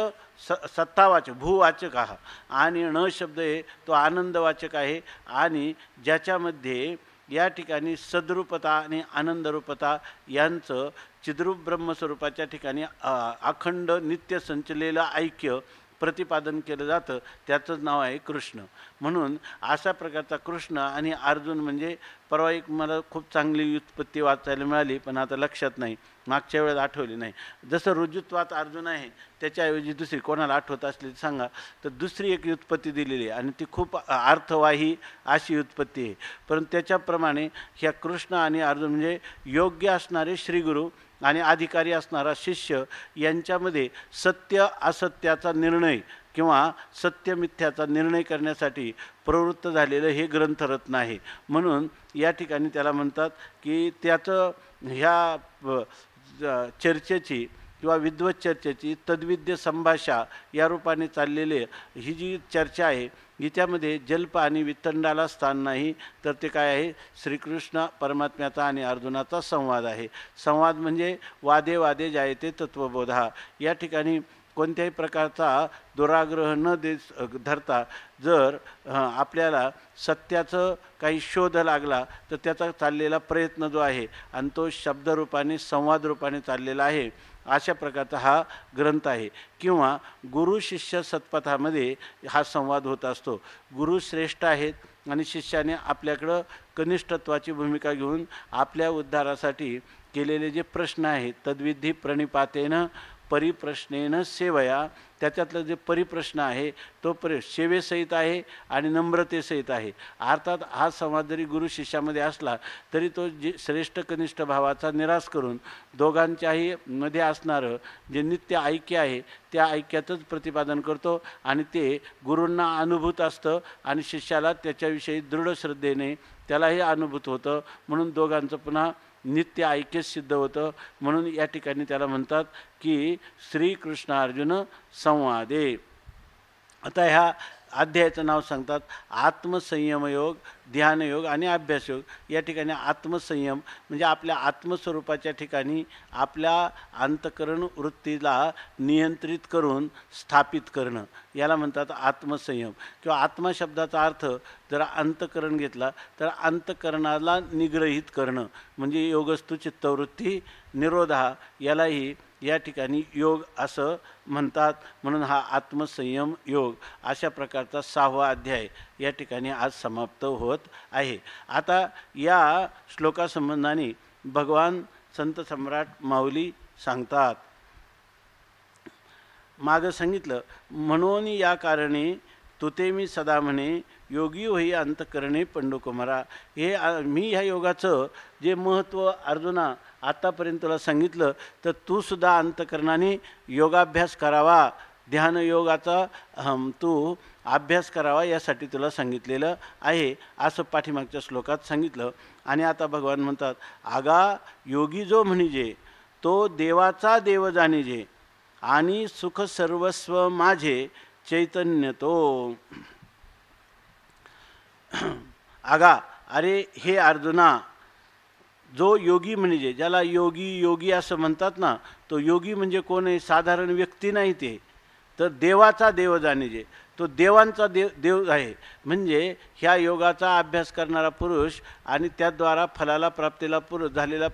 सत्तावाचक भूवाचक आहे, आणि ण शब्द आहे तो आनंदवाचक आहे. आणि ज्याच्यामध्ये या ठिकाणी सद्रूपता आणि आनंदरूपता यांचं चिद्रूप ब्रह्मस्वरूपाच्या ठिकाणी अखंड नित्य संचलेलं ऐक्य प्रतिपादन केलं जातं, त्याचंच नाव आहे कृष्ण. म्हणून अशा प्रकारचा कृष्ण आणि अर्जुन म्हणजे परवा एक मला खूप चांगली व्युत्पत्ती वाचायला मिळाली, पण आता लक्षात नाही, मागच्या वेळेस आठवली नाही. जसं रुजुत्वात अर्जुन आहे त्याच्याऐवजी दुसरी कोणाला आठवत असली सांगा, तर दुसरी एक व्युत्पत्ती दिलेली आहे आणि ती खूप अर्थवाही अशी व्युत्पत्ती आहे. परंतु त्याच्याप्रमाणे ह्या कृष्ण आणि अर्जुन म्हणजे योग्य असणारे श्रीगुरू आणि अधिकारी असणारा शिष्य यांच्यामध्ये सत्य असत्याचा निर्णय किंवा सत्य मिथ्याचा निर्णय करण्यासाठी प्रवृत्त झालेलं हे ग्रंथरत्न आहे. म्हणून या ठिकाणी त्याला म्हणतात की त्याचं ह्या चर्चेची किंवा विद्वत चर्चेची तद्विद्य संभाषा या रूपाने चाललेले ही जी चर्चा आहे हिच्यामध्ये जल्प आणि वितंडाला स्थान नाही, तर ते काय आहे श्रीकृष्ण परमात्म्याचा आणि अर्जुनाचा संवाद आहे. संवाद म्हणजे वादे वादे जायते तत्वबोधा. या ठिकाणी कोणत्याही प्रकारचा दुराग्रह न धरता जर आपल्याला सत्याचं काही शोध लागला तर त्याचा चाललेला प्रयत्न जो आहे आणि तो शब्दरूपाने संवाद रूपाने चाललेला आहे, अशा प्रकारचा हा ग्रंथ आहे. किंवा गुरु शिष्य सत्पथामध्ये हा संवाद होत असतो. गुरु श्रेष्ठ आहेत आणि शिष्याने आपल्याकडं कनिष्ठत्वाची भूमिका घेऊन आपल्या उद्धारासाठी केलेले जे प्रश्न आहेत तद्विधी प्रणिपातेनं परिप्रश्नेनं सेवया, त्याच्यातलं जे परिप्रश्न आहे तो सेवेसहित आहे आणि नम्रतेसहित आहे. अर्थात हा संवाद जरी गुरु शिष्यामध्ये असला तरी तो जे श्रेष्ठ कनिष्ठ भावाचा निराश करून दोघांच्याही मध्ये असणारं जे नित्य ऐक्य आहे त्या ऐक्याचंच प्रतिपादन करतो आणि ते गुरूंना अनुभूत असतं आणि शिष्याला त्याच्याविषयी दृढ श्रद्धेने त्यालाही अनुभूत होतं. म्हणून दोघांचं पुन्हा नित्य ऐक्य सिद्ध होतं. म्हणून या ठिकाणी त्याला म्हणतात की श्रीकृष्ण अर्जुन संवादे. आता ह्या अध्यायाचं नाव सांगतात आत्मसंयमयोग ध्यानयोग आणि अभ्यासयोग या ठिकाणी आत्मसंयम म्हणजे आपल्या आत्मस्वरूपाच्या ठिकाणी आपल्या अंतःकरण वृत्तीला नियंत्रित करून स्थापित करणं याला म्हणतात आत्मसंयम. किंवा आत्मा शब्दाचा अर्थ जर अंतःकरण घेतला तर अंतःकरणाला निग्रहित करणं म्हणजे योगस्तु चित्तवृत्ती निरोधा यालाही या ठिकाणी योग असं म्हणतात. म्हणून हा आत्मसंयम योग अशा प्रकारचा 6वा अध्याय या ठिकाणी आज समाप्त होत आहे. आता या श्लोकासंबंधाने भगवान संत सम्राट माऊली सांगतात. मागं सांगितलं म्हणून या कारणे तुते मी सदा म्हणे योगी होई अंतकरणे पंडुकुमारा. हे मी ह्या योगाचं जे महत्त्व अर्जुना आत्तापर्यंत तुला सांगितलं तर तू सुद्धा अंतकरणाने योगाभ्यास करावा, ध्यानयोगाचा तू अभ्यास करावा यासाठी तुला सांगितलेलं आहे असं पाठीमागच्या श्लोकात सांगितलं. आणि आता भगवान म्हणतात आगा योगी जो म्हणजे तो देवाचा देव जाणीजे आणि सुख सर्वस्व माझे चैतन्य तो. आगा अरे हे अर्जुना जो योगी म्हणजे ज्याला योगी असं म्हणतात ना, तो योगी म्हणजे कोण आहे? साधारण व्यक्ती नाही ते, तर देवाचा देव जाणीजे. तो देवांचा देव आहे. म्हणजे ह्या योगाचा अभ्यास करणारा पुरुष आणि त्याद्वारा फलाला प्राप्तीला झालेला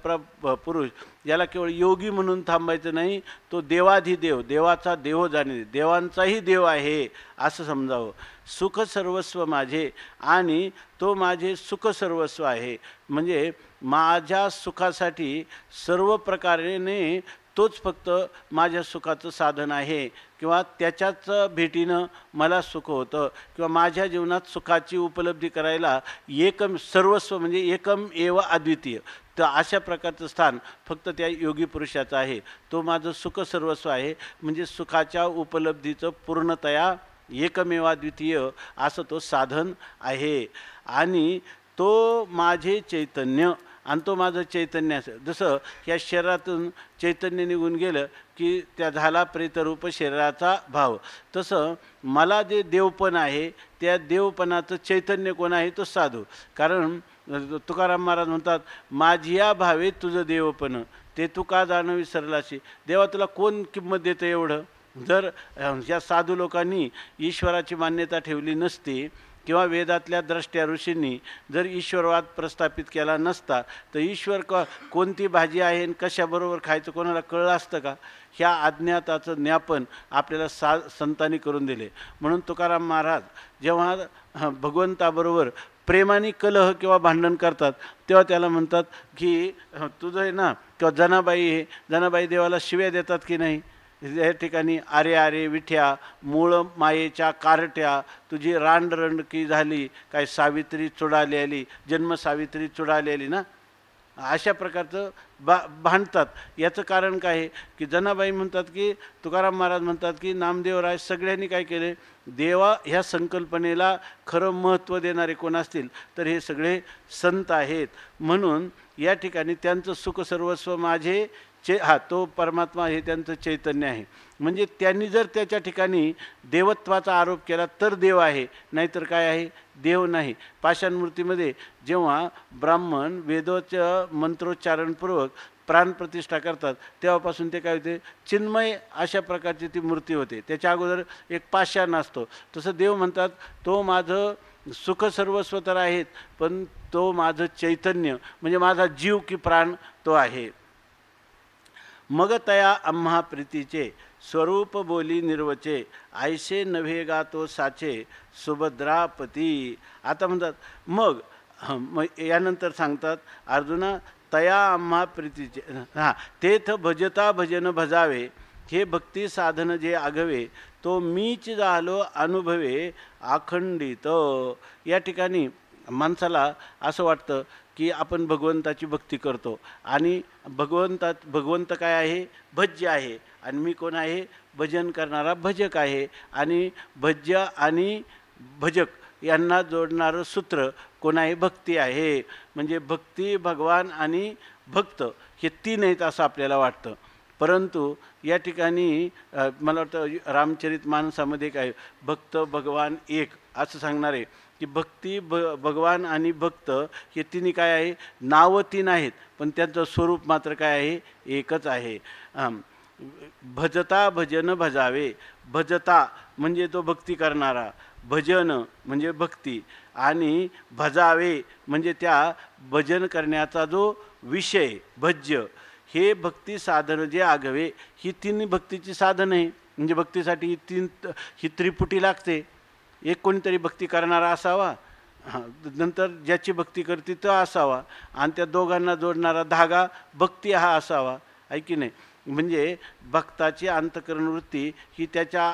पुरुष याला केवळ योगी म्हणून थांबायचं नाही, तो देवाधिदेव देवाचा देव जाणे देवांचाही देव आहे असं समजावं. सुख सर्वस्व माझे आणि तो माझे सुख सर्वस्व आहे. म्हणजे माझ्या सुखासाठी सर्व प्रकारेने तोच फक्त माझ्या सुखाचं साधन आहे किंवा त्याच्याच भेटीनं मला सुख होतं किंवा माझ्या जीवनात सुखाची उपलब्धी करायला एकम सर्वस्व म्हणजे एकम एव अद्वितीय. तर अशा प्रकारचं स्थान फक्त त्या योगी पुरुषाचं आहे. तो माझं सुख सर्वस्व आहे म्हणजे सुखाच्या उपलब्धीचं पूर्णतया एकमेवा द्वितीय असं तो साधन आहे. आणि तो माझे चैतन्य आणि तो माझं चैतन्य असं जसं या शरीरातून चैतन्य निघून गेलं की त्या झाला प्रेतरूप शरीराचा भाव, तसं मला जे देवपण आहे त्या देवपणाचं चैतन्य कोण आहे? तो साधू. कारण तुकाराम महाराज म्हणतात माझी या भावे तुझं देवपण ते तू का जाणं विसरलाशी. देवा तुला कोण किंमत देतं एवढं? जर या साधू लोकांनी ईश्वराची मान्यता ठेवली नसती किंवा वेदातल्या द्रष्ट्या ऋषींनी जर ईश्वरवाद प्रस्थापित केला नसता तर ईश्वर कोणती भाजी आहे आणि कशाबरोबर खायचं कोणाला कळलं असतं का? ह्या अज्ञाताचं ज्ञापन आपल्याला संतांनी करून दिले. म्हणून तुकाराम महाराज जेव्हा भगवंताबरोबर प्रेमाने कलह किंवा भांडण करतात तेव्हा त्याला म्हणतात की तुझं आहे ना किंवा जनाबाई आहे, जनाबाई देवाला शिव्या देतात की नाही? या ठिकाणी अरे अरे विठ्या मूळ मायेच्या कारट्या तुझी रांडरंडकी झाली काय सावित्री चुडाली आली जन्म सावित्री चुडाली आली ना, अशा प्रकारचं भांडतात. याचं कारण काय आहे की जनाबाई म्हणतात की तुकाराम महाराज म्हणतात की नामदेवराय सगळ्यांनी काय केले, देवा ह्या संकल्पनेला खरं महत्त्व देणारे कोण असतील तर हे सगळे संत आहेत. म्हणून या ठिकाणी त्यांचं सुख सर्वस्व माझे तो परमात्मा हे त्यांचं चैतन्य आहे. म्हणजे त्यांनी जर त्याच्या ठिकाणी देवत्वाचा आरोप केला तर देव आहे, नाहीतर काय आहे? देव नाही. पाषाणमूर्तीमध्ये जेव्हा ब्राह्मण वेदोचं मंत्रोच्चारणपूर्वक प्राणप्रतिष्ठा करतात तेव्हापासून ते काय होते? चिन्मय अशा प्रकारची ती मूर्ती होते. त्याच्या अगोदर एक पाषाण असतो. तसं देव म्हणतात तो माझं सुख सर्वस्व तर आहेत पण तो माझं चैतन्य म्हणजे माझा जीव की प्राण तो आहे. मग तया आम्हा प्रीतीचे स्वरूप बोली निर्वचे ऐसे नव्हे गा तो साचे सुभद्रापती. आता म्हणतात मग यानंतर सांगतात अर्जुना तया आम्हा प्रीतीचे तेथ भजता भजन भजावे हे भक्ती साधन जे आगवे तो मीच झालो अनुभवे अखंडित. या ठिकाणी माणसाला असं वाटतं की आपण भगवंताची भक्ती करतो आणि भगवंत काय आहे? भज्य आहे आणि मी कोण आहे? भजन करणारा भजक आहे. आणि भज्य आणि भजक यांना जोडणारं सूत्र कोण आहे? भक्ती आहे. म्हणजे भक्ती भगवान आणि भक्त हे तीन आहेत असं आपल्याला वाटतं. परंतु या ठिकाणी मला वाटतं रामचरित मानसामध्ये काय भक्त भगवान एक असं सांगणार आहे की भक्ती भगवान आणि भक्त हे तिन्ही काय आहे, नावं तीन आहेत, पण त्यांचं स्वरूप मात्र काय आहे, एकच आहे. भजता भजन भजावे, भजता म्हणजे तो भक्ती करणारा, भजन म्हणजे भक्ती, आणि भजावे म्हणजे त्या भजन करण्याचा जो विषय भज्य, हे भक्ती साधन जे आगवे, ही तीन भक्तीची साधन आहे. म्हणजे भक्तीसाठी ही त्रिपुटी लागते. एक कोणीतरी भक्ती करणारा असावा, नंतर ज्याची भक्ती करते तो असावा, आणि त्या दोघांना जोडणारा धागा भक्ती हा असावा, आहे की नाही. म्हणजे भक्ताची अंतःकरण वृत्ती ही त्याच्या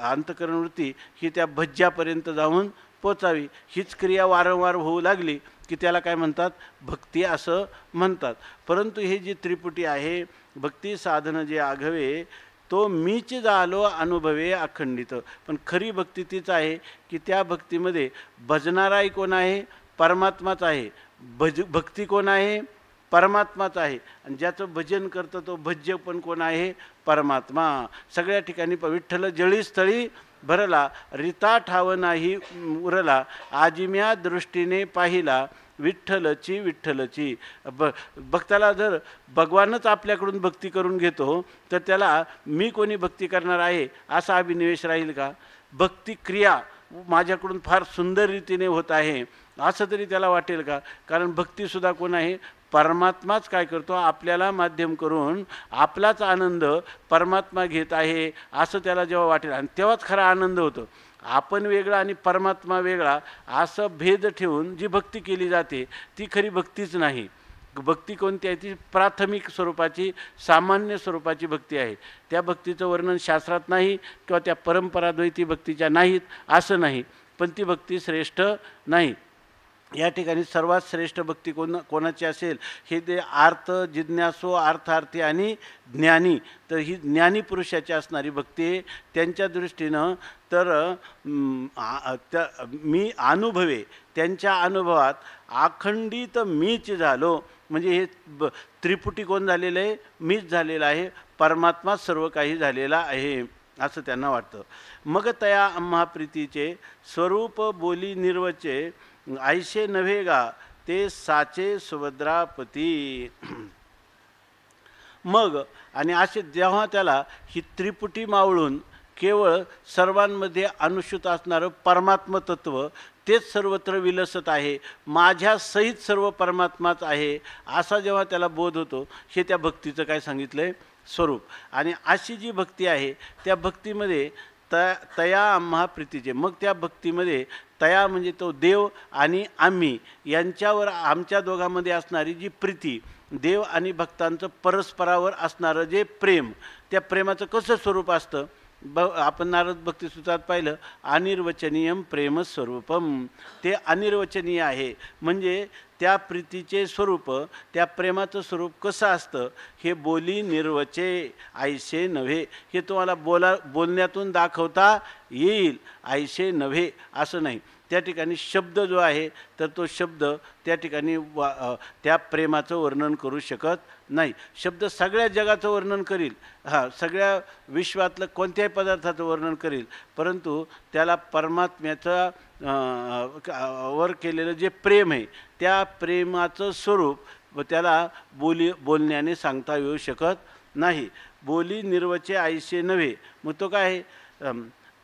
अंतःकरण वृत्ती ही त्या भज्यापर्यंत जाऊन पोचावी. हीच क्रिया वारंवार होऊ लागली की त्याला काय म्हणतात, भक्ती असं म्हणतात. परंतु हे जी त्रिपुटी आहे, भक्ती साधन जे आघवे, तो मीच झालो अनुभवे अखंडित. पण खरी भक्ती तीच आहे की त्या भक्तीमध्ये भजणाराही कोण आहे, परमात्माच आहे. भक्ती कोण आहे, परमात्माच आहे. आणि ज्याचं भजन करतं तो भज्य पण कोण आहे, परमात्मा. सगळ्या ठिकाणी विठ्ठल जळी स्थळी भरला, रीता ठाव नाही उरला, आजिम्या दृष्टीने पाहिला, विठ्ठलची विठ्ठलची. भक्ताला जर भगवानच आपल्याकडून भक्ती करून घेतो तर त्याला मी कोणी भक्ती करणार आहे असा अभिनिवेश राहील का? भक्ती क्रिया माझ्याकडून फार सुंदर रीतीने होत आहे असं तरी त्याला वाटेल का? कारण भक्तीसुद्धा कोण आहे, परमात्माच काय करतो, आपल्याला माध्यम करून आपलाच आनंद परमात्मा घेत आहे असं त्याला जेव्हा वाटेल, आणि तेव्हाच खरा आनंद होतो. आपण वेगळा आणि परमात्मा वेगळा असं भेद ठेवून जी भक्ती केली जाते ती खरी भक्तीच नाही. भक्ती कोणती आहे, ती प्राथमिक स्वरूपाची सामान्य स्वरूपाची भक्ती आहे. त्या भक्तीचं वर्णन शास्त्रात नाही किंवा त्या परंपराद्वैती भक्तीच्या नाहीत असं नाही, पण ती भक्ती श्रेष्ठ नाही. या ठिकाणी सर्वात श्रेष्ठ भक्ती कोणाची असेल, हे ते अर्थ जिज्ञासू, अर्थार्थी आणि ज्ञानी. तर ही ज्ञानी पुरुषाची असणारी भक्ती आहे. त्यांच्या दृष्टीनं तर मी अनुभवे, त्यांच्या अनुभवात अखंडित मीच झालो. म्हणजे हे त्रिपुटी कोण झालेलं आहे, मीच झालेलं आहे, परमात्मा सर्व काही झालेला आहे असं त्यांना वाटतं. मग तया आम्हा प्रीतीचे स्वरूप बोली निर्वचे, ऐशे नव्हे गा ते साचे सुभद्रापती. मग आणि असे जेव्हा त्याला ही त्रिपुटी मावळून केवळ सर्वांमध्ये अनुसूत असणारं परमात्म तत्व तेच सर्वत्र विलसत आहे, माझ्या सहित सर्व परमात्माच आहे असा जेव्हा त्याला बोध होतो, हे त्या भक्तीचं काय सांगितलं आहे, स्वरूप. आणि अशी जी भक्ती आहे त्या भक्तीमध्ये तया आम्हा प्रीतीचे, मग त्या भक्तीमध्ये तया म्हणजे तो देव आणि आम्ही यांच्यावर, आमच्या दोघांमध्ये असणारी जी प्रीती, देव आणि भक्तांचं परस्परावर असणारं जे प्रेम, त्या प्रेमाचं कसं स्वरूप असतं, आपण नारद भक्ती सूत्रात पाहिलं, अनिर्वचनीयम प्रेम स्वरूपम. ते अनिर्वचनीय आहे. म्हणजे त्या प्रीतीचे स्वरूप, त्या प्रेमाचं स्वरूप कसं असतं हे बोली निर्वचे ऐसे नव्हे, हे तुम्हाला बोलण्यातून दाखवता येईल, ऐसे नव्हे असं नाही. त्या ठिकाणी शब्द जो आहे तर तो शब्द त्या ठिकाणी त्या प्रेमाचं वर्णन करू शकत नाही. शब्द सगळ्या जगाचं वर्णन करील, सगळ्या विश्वातलं कोणत्याही पदार्थाचं वर्णन करील, परंतु त्याला परमात्म्याचं वर केलेलं जे प्रेम आहे त्या प्रेमाचं स्वरूप त्याला बोलण्याने सांगता येऊ शकत नाही. बोली निर्वचे ऐसे नव्हे, मग तो काय आहे,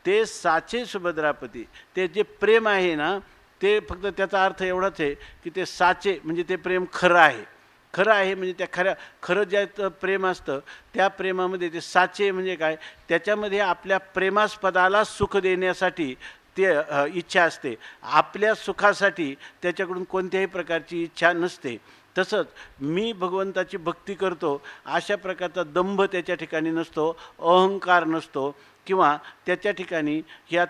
ते साचे सुभद्रापती. ते जे प्रेम आहे ना, ते फक्त त्याचा अर्थ एवढाच आहे की ते साचे म्हणजे ते प्रेम खरं आहे. खरं आहे म्हणजे त्या खरं ज्याचं प्रेम असतं त्या प्रेमामध्ये ते साचे म्हणजे काय, त्याच्यामध्ये आपल्या प्रेमास्पदाला सुख देण्यासाठी ते इच्छा असते, आपल्या सुखासाठी त्याच्याकडून कोणत्याही प्रकारची इच्छा नसते. तसंच मी भगवंताची भक्ती करतो अशा प्रकारचा दंभ त्याच्या ठिकाणी नसतो, अहंकार नसतो, किंवा त्याच्या ठिकाणी ह्या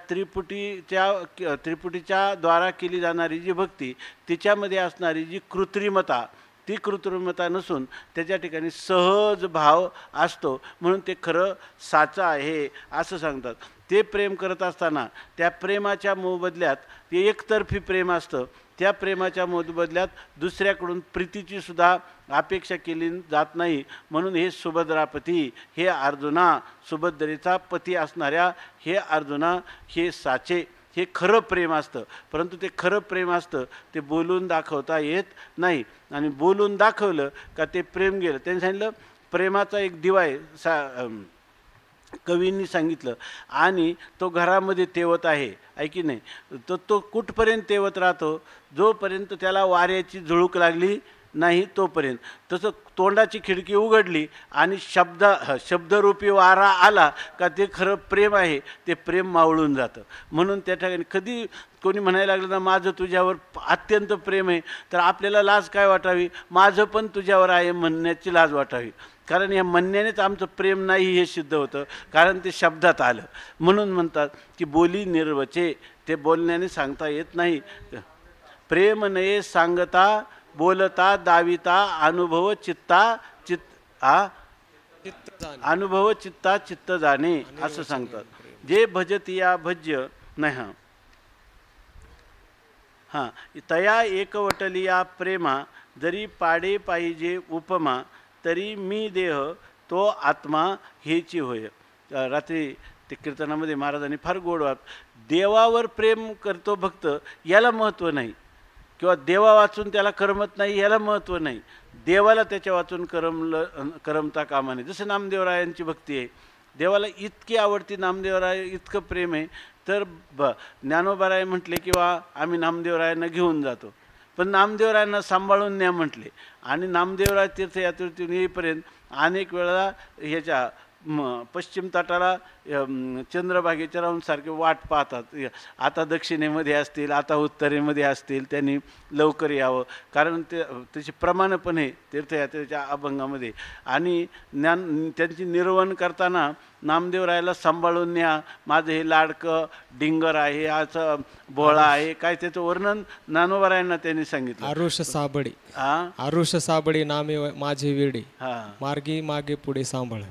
त्रिपुटीच्या द्वारा केली जाणारी जी भक्ती तिच्यामध्ये असणारी जी कृत्रिमता, ती कृत्रिमता नसून त्याच्या ठिकाणी सहज भाव असतो, म्हणून ते खरं साचं आहे असं सांगतात. ते प्रेम करत असताना त्या प्रेमाच्या मोबदल्यात ते एकतर्फी प्रेम असतं, त्या प्रेमाच्या मोबदल्यात दुसऱ्याकडून प्रीतीची सुद्धा अपेक्षा केली जात नाही. म्हणून हे सुभद्रापती, हे अर्जुना, सुभद्रेचा पती असणाऱ्या हे अर्जुना, हे साचे हे खरं प्रेम असतं. परंतु ते खरं प्रेम असतं ते बोलून दाखवता येत नाही. आणि बोलून दाखवलं का ते प्रेम गेलं. त्यांनी सांगितलं प्रेमाचा एक दिवा आहे, कवींनी सांगितलं, आणि तो घरामध्ये तेवत आहे की नाही. तो कुठपर्यंत तेवत राहतो, जोपर्यंत त्याला वाऱ्याची झुळूक लागली नाही तोपर्यंत. तसं तोंडाची खिडकी उघडली आणि शब्दरूपी वारा आला का ते खरं प्रेम आहे, ते प्रेम मावळून जातं. म्हणून त्या ठिकाणी कधी कोणी म्हणायला लागलं ना माझं तुझ्यावर अत्यंत प्रेम आहे, तर आपल्याला लाज काय वाटावी, माझं पण तुझ्यावर आहे म्हणण्याची लाज वाटावी. कारण या म्हणण्यानेच आमचं प्रेम नाही हे सिद्ध होतं, कारण ते शब्दात आलं. म्हणून म्हणतात की बोली निर्वचे, ते बोलण्याने सांगता येत नाही. प्रेम नये सांगता बोलता दाविता अनुभव चित्ता अनुभव चित्ता चित्त जाणे असं सांगतात. जे भजती या भज्य नाही. हां तया एकवटलिया प्रेमा, जरी पाडे पाहिजे उपमा, तरी मी देह तो आत्मा हेची होय. रात्री ते कीर्तनामध्ये महाराजांनी फार गोड वाट, देवावर प्रेम करतो भक्त याला महत्त्व नाही, किंवा देवा वाचून त्याला करमत नाही याला महत्त्व नाही, देवाला त्याच्या वाचून करमता कामा नये. जसं नामदेवरायांची भक्ती आहे, देवाला इतकी आवडती, नामदेवराय इतकं प्रेम आहे, तर ज्ञानोबाराय म्हटले किंवा आम्ही नामदेवरायांना घेऊन जातो, पण नामदेवरायांना सांभाळून न्या म्हटले. आणि नामदेवराय तीर्थयात्रेतून येईपर्यंत अनेक वेळा ह्याच्या पश्चिम तटाला चंद्रभागेच्या राहून सारखे वाट पाहतात. आता दक्षिणेमध्ये असतील, आता उत्तरेमध्ये असतील, त्यांनी लवकर यावं, कारण त्याची प्रमाणं पण आहे तीर्थयात्रेच्या अभंगामध्ये. आणि त्यांची निर्वहन करताना नामदेवरायाला सांभाळून न्या, माझं हे लाडकं डिंगर आहे, असं भोळा आहे, काय त्याचं वर्णन ज्ञानोबारायांना त्यांनी सांगितलं. आरुष साबडी, आरुष साबडी नामे माझे वेडे, मार्गी मागे पुढे सांभाळ,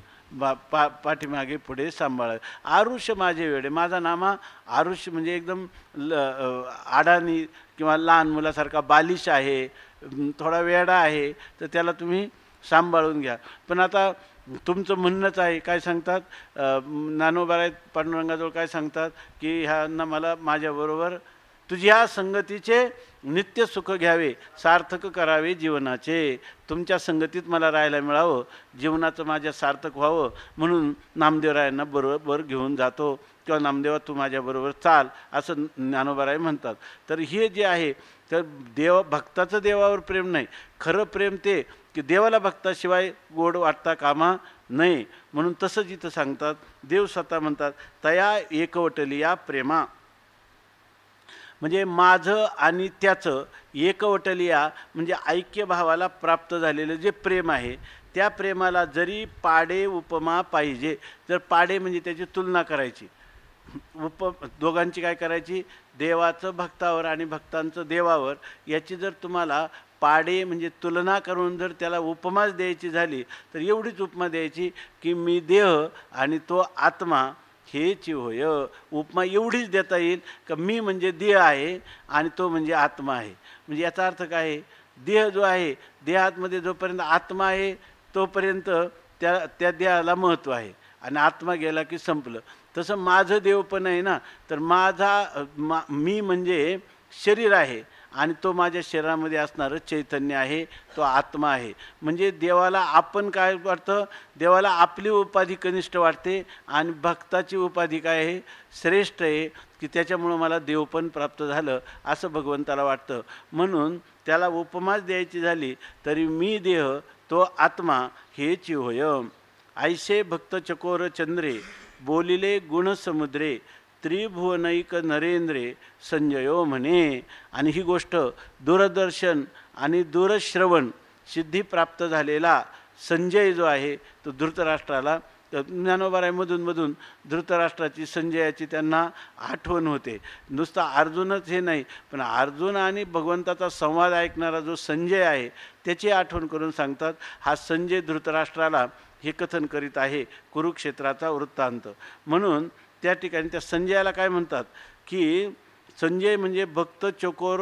पाठीमागे पुढे सांभाळ. आरुष माझे वेडे, माझा नामा आरुष म्हणजे एकदम आडानी किंवा लहान मुलासारखा बालिश आहे, थोडा वेडा आहे, तर त्याला तुम्ही सांभाळून घ्या. पण आता तुमचं म्हणणंच आहे, काय सांगतात ज्ञानोबाराय पांडुरंगाजवळ काय सांगतात की ह्यांना मला माझ्याबरोबर तुझ्या संगतीचे नित्य सुख घ्यावे, सार्थक करावे जीवनाचे. तुमच्या संगतीत मला राहायला मिळावं, जीवनाचं माझ्या सार्थक व्हावं, म्हणून नामदेवरायांना बरोबर घेऊन जातो, किंवा नामदेवा तू माझ्याबरोबर चाल, असं ज्ञानोबाराय म्हणतात. तर हे जे आहे, तर भक्ताचं देवावर प्रेम नाही, खरं प्रेम ते की देवाला भक्ताशिवाय गोड वाटता कामा नये. म्हणून तसंच इथं सांगतात, देव स्वतः म्हणतात तया एकवटलिया प्रेमा, म्हणजे माझं आणि त्याचं एकवटलिया म्हणजे ऐक्य भावाला प्राप्त झालेलं जे प्रेम आहे, त्या प्रेमाला जरी पाडे उपमा पाहिजे, जर पाडे म्हणजे त्याची तुलना करायची, दोघांची काय करायची, देवाचं भक्तावर आणि भक्तांचं देवावर, याची जर तुम्हाला पाडे म्हणजे तुलना करून जर त्याला उपमाच द्यायची झाली, तर एवढीच उपमा द्यायची की मी देह आणि तो आत्मा हेची होय. उपमा एवढीच देता येईल का मी म्हणजे देह आहे आणि तो म्हणजे आत्मा आहे. म्हणजे याचा अर्थ काय आहे, देह जो आहे, देहातमध्ये जोपर्यंत आत्मा आहे तोपर्यंत त्या देहाला महत्त्व आहे, आणि आत्मा गेला की संपलं. तसं माझं देव पण आहे ना, तर मी म्हणजे शरीर आहे, आणि तो माझ्या शरीरामध्ये असणारं चैतन्य आहे, तो आत्मा आहे. म्हणजे देवाला आपण काय वाटतं, देवाला आपली उपाधी कनिष्ठ वाटते, आणि भक्ताची उपाधी काय आहे, श्रेष्ठ आहे, की त्याच्यामुळं मला देव पण प्राप्त झालं असं भगवंताला वाटतं. म्हणून त्याला उपमाच द्यायची झाली तरी मी देह तो आत्मा हेची होय. ऐसे भक्त चकोर चंद्रे, बोलिले गुणसमुद्रे, त्रिभुवनैक नरेंद्रे संजयो म्हणे. आणि ही गोष्ट दूरदर्शन आणि दूरश्रवण सिद्धी प्राप्त झालेला संजय जो आहे, तो धृतराष्ट्राला, ज्ञानोबारायमधून धृतराष्ट्राची, संजयाची त्यांना आठवण होते. नुसता अर्जुनच हे नाही, पण अर्जुन आणि भगवंताचा संवाद ऐकणारा जो संजय आहे त्याची आठवण करून सांगतात. हा संजय धृतराष्ट्राला हे कथन करीत आहे कुरुक्षेत्राचा वृत्तांत. म्हणून त्या ठिकाणी त्या संजयाला काय म्हणतात की संजय म्हणजे भक्त चकोर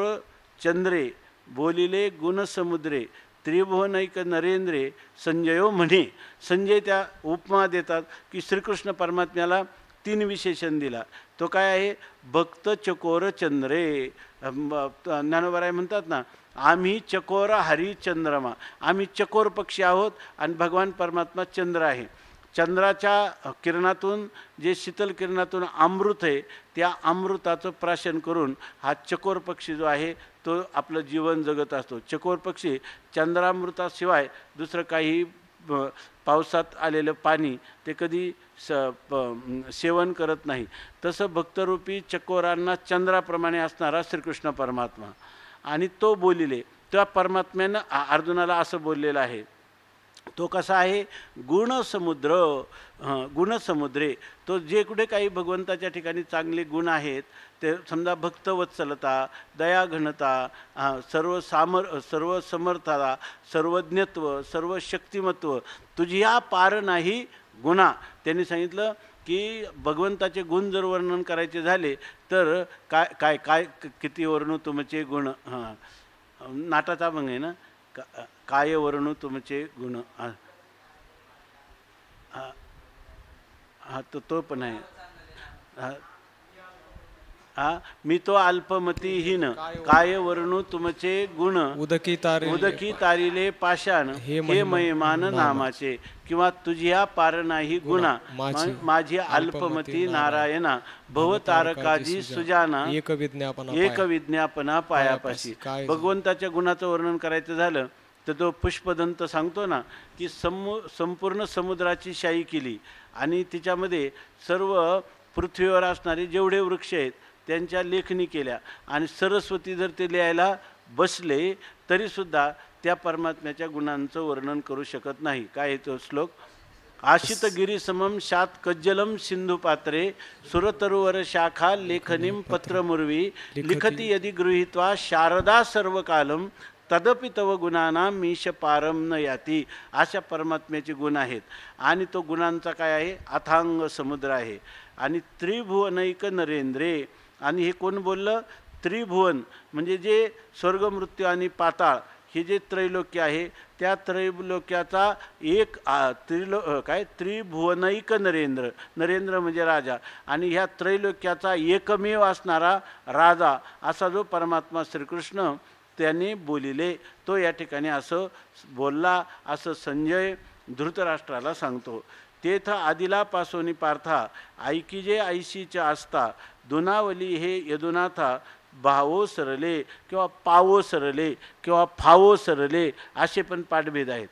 चंद्रे, बोलिले गुणसमुद्रे, त्रिभुवनैक नरेंद्रे संजयो म्हणे. संजय त्या उपमा देतात की श्रीकृष्ण परमात्म्याला तीन विशेषण दिला. तो काय आहे? भक्त चकोर चंद्रे. ज्ञानोबराय म्हणतात ना, आम्ही चकोर हरी चंद्रमा. आम्ही चकोर पक्षी आहोत आणि भगवान परमात्मा चंद्र आहे. चंद्राच्या किरणातून, जे शीतल किरणातून अमृत आहे, त्या अमृताचं प्राशन करून हा चकोर पक्षी जो आहे तो आपलं जीवन जगत असतो. चकोर पक्षी चंद्रामृताशिवाय दुसरं काही, पावसात आलेलं पाणी ते कधी सेवन करत नाही. तसं भक्तरूपी चकोरांना चंद्राप्रमाणे असणारा श्रीकृष्ण परमात्मा. आणि तो बोलिले, त्या परमात्म्यानं अर्जुनाला असं बोललेलं आहे. तो कसा आहे? गुणसमुद्र. गुणसमुद्रे. तो जे कुठे काही भगवंताच्या ठिकाणी चांगले गुण आहेत ते, समजा भक्तवत्सलता, दयाघनता, सर्व समर्थता, सर्वज्ञत्व, सर्व शक्तिमत्व, तुझी या पार नाही गुणा. त्यांनी सांगितलं की भगवंताचे गुण जर वर्णन करायचे झाले तर काय काय काय किती वर्णू तुमचे गुण. हां, नाटाचा अभंग आहे ना, काय वर्णू तुमचे गुण. हा तो पण आहे. हा, मी तो अल्पमतीहीन, काय वर्णू तुमचे गुण. उदकी तारिले पाषाण, हे महिमान नामाचे. किंवा तुझ्या पार नाही गुणा, माझी अल्पमती नारायणा. भवतारकाजी सुजाना, एक विज्ञापना पायापाशी. भगवंताच्या गुणाचं वर्णन करायचं झालं तर तो पुष्पदंत सांगतो ना की संपूर्ण समुद्राची शाई केली आणि तिच्यामध्ये सर्व पृथ्वीवर असणारे जेवढे वृक्ष आहेत त्यांच्या लेखणी केल्या. आणि सरस्वती जर ते लिहायला बसले तरीसुद्धा त्या परमात्म्याच्या गुणांचं वर्णन करू शकत नाही. काय तो श्लोक? आशित गिरी समम शात कज्जलम सिंधू पात्रे, सुरतरुवर शाखा लेखनीम पत्रमुर्वी, लिखती यदि गृहीत्वा शारदा सर्व कालम, तदपि तव गुणाना मीश पारम न याती. अशा परमात्म्याचे गुण आहेत. आणि तो गुणांचा काय आहे? अथांग समुद्र आहे. आणि त्रिभुवनैक नरेंद्रे. आणि हे कोण बोललं? त्रिभुवन म्हणजे जे स्वर्ग, मृत्यू आणि पाताळ हे जे त्रैलोक्य आहे त्या त्रैलोक्याचा एक त्रिभुवनैक नरेंद्र. नरेंद्र म्हणजे राजा. आणि ह्या त्रैलोक्याचा एकमेव असणारा राजा असा जो परमात्मा श्रीकृष्ण त्यांनी बोलिले, तो या ठिकाणी असं बोलला असं संजय धृतराष्ट्राला सांगतो. तेथ आदिलापासोनी पार्था, ऐकिजे ऐशीच्या आस्था, दुनावली हे यदुनाथा, भावो सरले किंवा पावो सरले किंवा फावो सरले असे पण पाठभेद आहेत.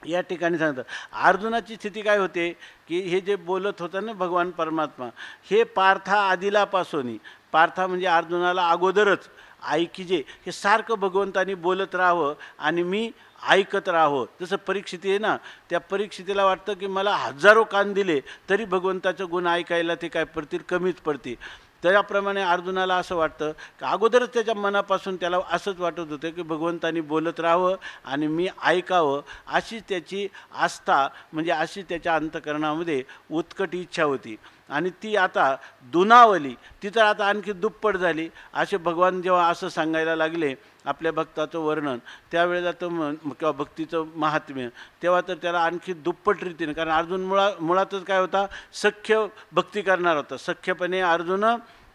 या ठिकाणी सांगतात अर्जुनाची स्थिती काय होते की हे जे बोलत होतं ना भगवान परमात्मा, हे पार्था आदिलापासोनी. पार्था म्हणजे अर्जुनाला अगोदरच, ऐकिजे हे सारखं भगवंतानी बोलत राहावं आणि मी ऐकत राहावं. जसं परीक्षिती आहे ना, त्या परीक्षितीला वाटतं की मला हजारो कान दिले तरी भगवंताचं गुण ऐकायला ते काय पडतील, कमीच पडतील. त्याप्रमाणे अर्जुनाला असं वाटतं की अगोदरच त्याच्या मनापासून त्याला असंच वाटत होतं की भगवंतानी बोलत राहावं आणि मी ऐकावं, अशी त्याची आस्था म्हणजे अशी त्याच्या अंतःकरणामध्ये उत्कट इच्छा होती. आणि ती आता दुनावली, ती तर आता आणखी दुप्पट झाली. असे भगवान जेव्हा असं सांगायला लागले आपल्या भक्ताचं वर्णन, त्यावेळेला तो किंवा भक्तीचं महात्म्य, तेव्हा तर त्याला आणखी दुप्पट रीतीने, कारण अर्जुन मुळातच काय होता? सख्य भक्ती करणार होता. सख्यपणे अर्जुन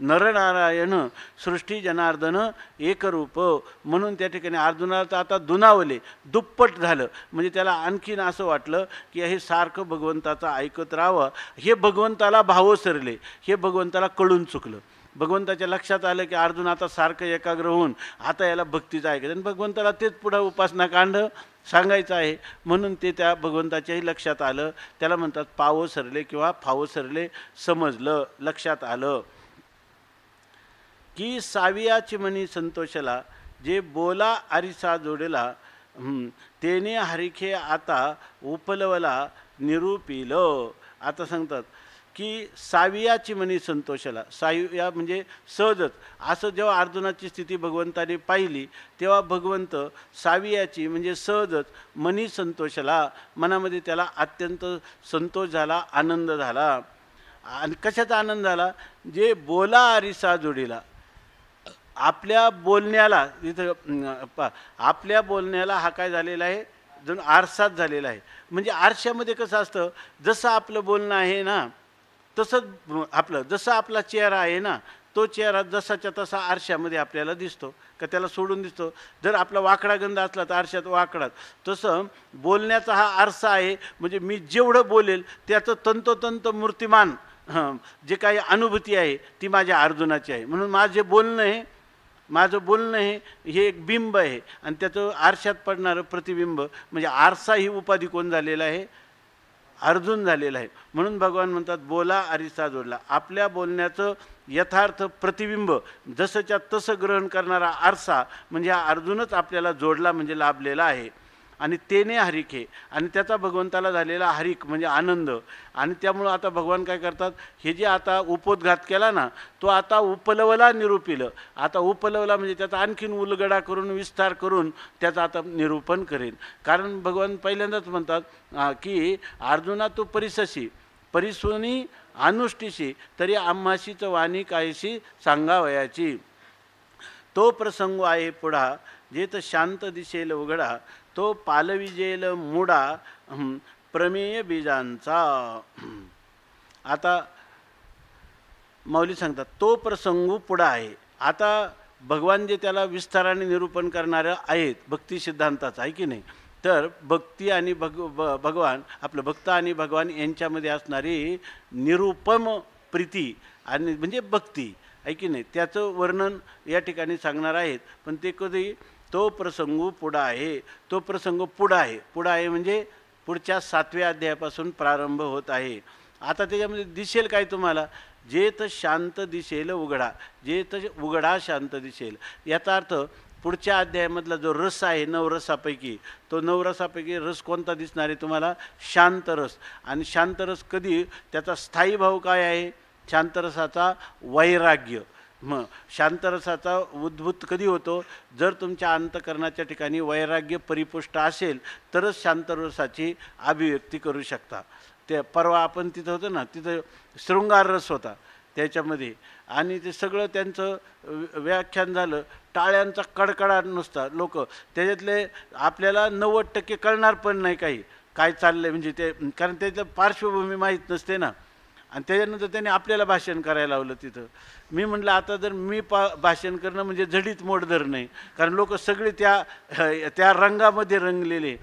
नरनारायण सृष्टी जनार्दन एकरूप. म्हणून त्या ठिकाणी अर्जुनाला तर आता दुनावले, दुप्पट झालं. म्हणजे त्याला आणखीन असं वाटलं की हे सारखं भगवंताचं ऐकत राहावं. हे भगवंताला भाव सरले, हे भगवंताला कळून चुकलं. भगवंताच्या लक्षात आलं की अर्जुन आता सारखं एकाग्र होऊन आता याला भक्तीचं ऐकायचं आणि भगवंताला तेच पुढं उपासना कांड सांगायचं आहे. म्हणून ते त्या भगवंताच्याही लक्षात आलं. त्याला म्हणतात पावो सरले किंवा फावो सरले. समजलं, लक्षात आलं की सावियाची मनी संतोषला, जे बोला आरिसा जोडेला, तेने हरिखे आता उपलवला निरूपिल. आता सांगतात की सावियाची मनी संतोषला. साविया म्हणजे सहजच. असं जेव्हा अर्जुनाची स्थिती भगवंताने पाहिली तेव्हा भगवंत सावियाची म्हणजे सहजच मनी संतोषला, मनामध्ये त्याला अत्यंत संतोष झाला, आनंद झाला. आणि कशाचा आनंद झाला? जे बोला आरिसा जोडीला, आपल्या बोलण्याला, इथं आपल्या बोलण्याला हा काय झालेला आहे? जणू आरसाच झालेला आहे. म्हणजे आरशामध्ये कसं असतं, जसं आपलं बोलणं आहे ना तसंच आपलं जसं आपला चेहरा आहे ना, तो चेहरा जसाच्या तसा आरशामध्ये आपल्याला दिसतो का त्याला सोडून दिसतो. जर आपला वाकडा गंध असला तर आरशात वाकडाच. तसं बोलण्याचा हा आरसा आहे. म्हणजे मी जेवढं बोलेल त्याचं तंतोतंत मूर्तिमान जे काही अनुभूती आहे ती माझ्या अर्जुनाची आहे. म्हणून माझं बोलणं हे एक बिंब आहे आणि त्याचं आरशात पडणारं प्रतिबिंब म्हणजे आरसा ही उपाधी कोण झालेला आहे? अर्जुन झालेला आहे. म्हणून भगवान म्हणतात बोला आरसा जोडला. आपल्या बोलण्याचं यथार्थ प्रतिबिंब जसंच्या तसं ग्रहण करणारा आरसा म्हणजे हा अर्जुनच आपल्याला जोडला म्हणजे लाभलेला आहे. आणि तेने हरिक आहे आणि त्याचा भगवंताला झालेला हरिक म्हणजे आनंद. आणि त्यामुळं आता भगवान काय करतात, हे जे आता उपोद्घात केला ना तो आता उपलवला निरूपिलं. आता उपलवला म्हणजे त्याचा आणखीन उलगडा करून विस्तार करून त्याचं आता निरूपण करेन. कारण भगवान पहिल्यांदाच म्हणतात की अर्जुना तू परिसशी परिसुनी अनुष्टीशी तरी आम्हाशीच वाणी कायशी सांगावयाची. तो प्रसंग आहे पुढा जेत शांत दिसेल उघडा तो पालविजेल मुडा प्रमेय बीजांचा. आता माऊली सांगतात तो प्रसंग पुढा आहे. आता भगवान जे त्याला विस्ताराने निरूपण करणारे आहेत भक्ती सिद्धांताचा आहे की नाही. तर भक्ती आणि भगवान आपलं भक्त आणि भगवान यांच्यामध्ये असणारी निरुपम प्रीती आणि म्हणजे भक्ती आहे की नाही त्याचं वर्णन या ठिकाणी सांगणार आहेत. पण ते कधी तो प्रसंग पुढा आहे. तो प्रसंग पुढा आहे. पुढा आहे म्हणजे पुढच्या 7व्या अध्यायापासून प्रारंभ होत आहे. आता त्याच्यामध्ये दिसेल काय तुम्हाला, जेत शांत दिसेल उघडा. जेत उघडा शांत दिसेल याचा अर्थ पुढच्या अध्यायामधला जो रस आहे नवरसापैकी तो नवरसापैकी रस कोणता दिसणार आहे तुम्हाला? शांत रस. आणि शांत रस कधी त्याचा स्थायी भाव काय आहे? शांतरसाचा वैराग्य. मग शांतरसाचा उद्भूत कधी होतो? जर तुमच्या अंतकरणाच्या ठिकाणी वैराग्य परिपुष्ट असेल तरच शांतरसाची अभिव्यक्ती करू शकता. ते परवा आपण तिथं होतं ना, तिथं शृंगार रस होता त्याच्यामध्ये आणि ते सगळं त्यांचं व्याख्यान झालं. टाळ्यांचा कडकडाट नुसता लोक त्याच्यातले आपल्याला 90% कळणार पण नाही काही काय चाललंय म्हणजे ते, कारण त्याचं पार्श्वभूमी माहीत नसते ना. आणि त्याच्यानंतर त्याने आपल्याला भाषण करायला लावलं तिथं. मी म्हटलं आता जर मी भाषण करणं म्हणजे झडीत मोडधर नाही, कारण लोक सगळे त्या रंगामध्ये रंगलेले.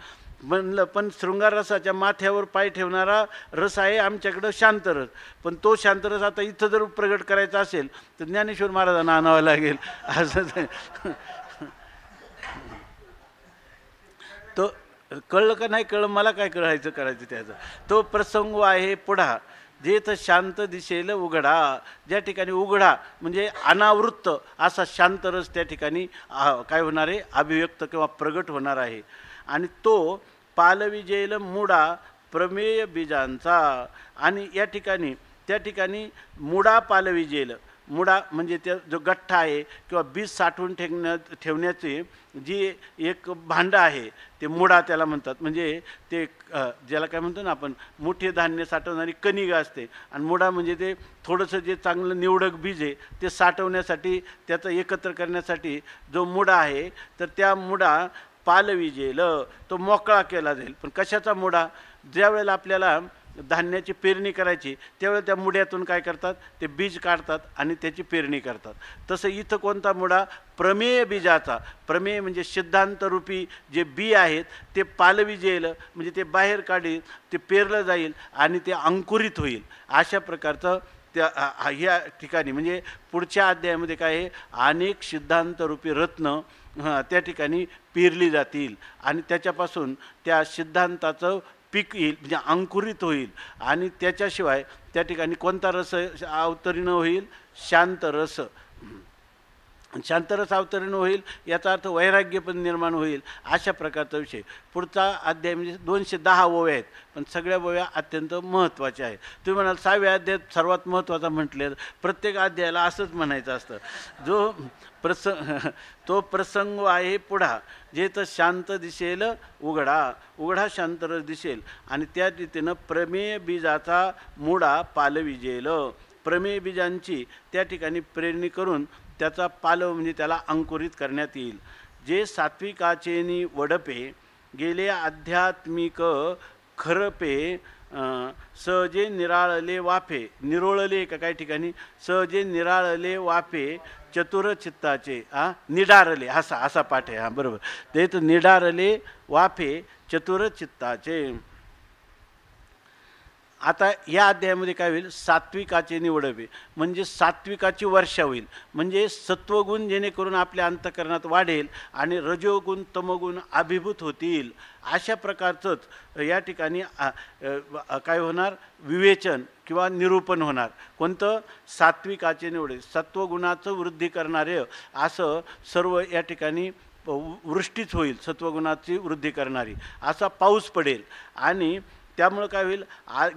म्हणलं पण शृंगाररसाच्या माथ्यावर पाय ठेवणारा रस आहे आमच्याकडं शांतरस. पण तो शांतरस आता इथं जर प्रगट करायचा असेल तर ज्ञानेश्वर महाराजांना आणावं लागेल असं. तो कळलं का नाही कळलं मला काय करायचं त्याचं. तो प्रसंग आहे पुढा जेथ शांत दिसेल उघडा. ज्या ठिकाणी उघडा म्हणजे अनावृत्त असा शांतरस त्या ठिकाणी काय होणार आहे? अभिव्यक्त किंवा प्रगट होणार आहे. आणि तो पालविजेल मुडा प्रमेय बीजांचा. आणि त्या ठिकाणी मुडा पालविजेल. मुडा म्हणजे त्या जो गठ्ठा आहे किंवा बीज साठवून ठेवण्याचे जी एक भांडं आहे ते मुडा त्याला म्हणतात. म्हणजे ते ज्याला काय म्हणतो ना आपण मोठे धान्य साठवणारी कणिग असते. आणि मुडा म्हणजे ते थोडंसं जे चांगलं निवडक बीज आहे ते साठवण्यासाठी त्याचं एकत्र करण्यासाठी जो मुडा आहे तर त्या मुडा पालविजेल तो मोकळा केला जाईल. पण कशाचा मुडा? ज्या वेळेला आपल्याला धान्याची पेरणी करायची त्यावेळेला त्या मुड्यातून काय करतात? ते बीज काढतात आणि त्याची पेरणी करतात. तसं इथं कोणता मुडा? प्रमेय बीजाचा. प्रमेय म्हणजे सिद्धांतरूपी जे बी आहेत ते पालविजेल म्हणजे ते बाहेर काढील, ते पेरलं जाईल आणि ते अंकुरित होईल. अशा प्रकारचं त्या ह्या ठिकाणी म्हणजे पुढच्या अध्यायामध्ये काय आहे? अनेक सिद्धांतरूपी रत्न त्या ठिकाणी पेरली जातील आणि त्याच्यापासून त्या सिद्धांताचं पीक येईल म्हणजे अंकुरित होईल. आणि त्याच्याशिवाय त्या ठिकाणी कोणता रस अवतरीण होईल? शांत रस. शांतरस अवतरण होईल याचा अर्थ वैराग्य पण निर्माण होईल. अशा प्रकारचा विषय पुढचा अध्याय म्हणजे 210 ओव्या आहेत पण सगळ्या ओव्या अत्यंत महत्त्वाच्या आहेत. तुम्ही म्हणाल 6व्या अध्यायात सर्वात महत्त्वाचा म्हटले, प्रत्येक अध्यायाला असंच म्हणायचं असतं. जो तो प्रसंग आहे पुढा जेथ शांत दिसेल उघडा. उघडा शांतरस दिसेल आणि त्या रीतीनं प्रमेय बीजाचा मुडा पालविजेल. प्रमेय बीजांची त्या ठिकाणी प्रेरणी करून त्याचा पालव म्हणजे त्याला अंकुरित करण्यात येईल. जे सात्विकाचेनी वडपे गेले आध्यात्मिक खरपे सहजे निराळले वाफे, निरोळले का काही ठिकाणी, सहजे निराळले वाफे चतुर चित्ताचे, निडारले, असा पाठ आहे. बरोबर, ते तर निडारले वाफे चतुर चित्ताचे. आता या अध्यायामध्ये काय होईल, सात्विकाचे निवडवे, म्हणजे सात्विकाची वर्षा होईल, म्हणजे सत्वगुण जेणेकरून आपल्या अंतःकरणात वाढेल आणि रजोगुण तमोगुण अभिभूत होतील. अशा प्रकारचंच या ठिकाणी काय होणार, विवेचन किंवा निरूपण होणार. कोणतं, सात्विकाचे निवडे, सत्वगुणाचं वृद्धी करणारे, असं सर्व या ठिकाणी वृष्टीच होईल, सत्वगुणाची वृद्धी करणारी, असा पाऊस पडेल. आणि त्यामुळं काय होईल,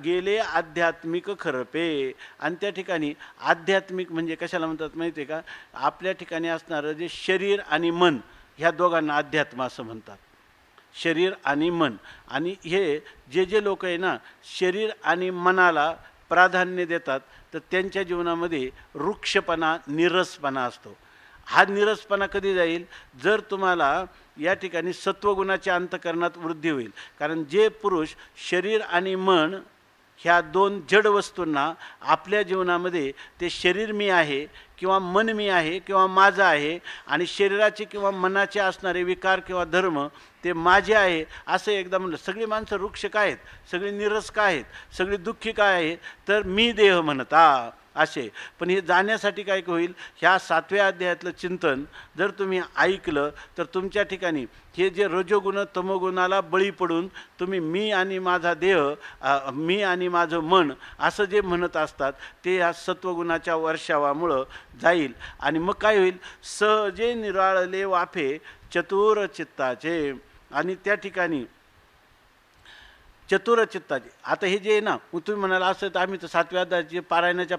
गेले आध्यात्मिक खरपे. आणि त्या ठिकाणी आध्यात्मिक म्हणजे कशाला म्हणतात माहिती आहे का, आपल्या ठिकाणी असणारं जे शरीर आणि मन, ह्या दोघांना अध्यात्म असं म्हणतात, शरीर आणि मन. आणि हे जे लोक आहे ना, शरीर आणि मनाला प्राधान्य देतात, तर त्यांच्या जीवनामध्ये वृक्षपणा, निरसपणा असतो. हा निरसपणा कधी जाईल, जर तुम्हाला या ठिकाणी सत्वगुणाच्या अंतःकरणात वृद्धी होईल. कारण जे पुरुष शरीर आणि मन ह्या दोन जड वस्तूंना आपल्या जीवनामध्ये, ते शरीर मी आहे किंवा मन मी आहे किंवा माझं आहे, आणि शरीराचे किंवा मनाचे असणारे विकार किंवा धर्म ते माझे आहे असं एकदा म्हणलं. सगळी माणसं वृक्ष काय आहेत, सगळी निरस काय आहेत, सगळी दुःखी काय आहेत, तर मी देह म्हणता असे. पण हे जाण्यासाठी काय होईल, ह्या 7व्या अध्यायातलं चिंतन जर तुम्ही ऐकलं, तर तुमच्या ठिकाणी हे जे रजोगुण तमोगुणाला बळी पडून तुम्ही मी आणि माझा देह, मी आणि माझं मन असं जे म्हणत असतात, ते ह्या सत्वगुणाच्या वर्षावामुळं जाईल. आणि मग काय होईल, सहजे निराळले वाफे चतुर चित्ताचे. आणि त्या ठिकाणी चतुर चित्ताचे, आता हे जे आहे ना, तुम्ही म्हणाला असं तर आम्ही तर 7व्या अध्यायाचे पारायणाच्या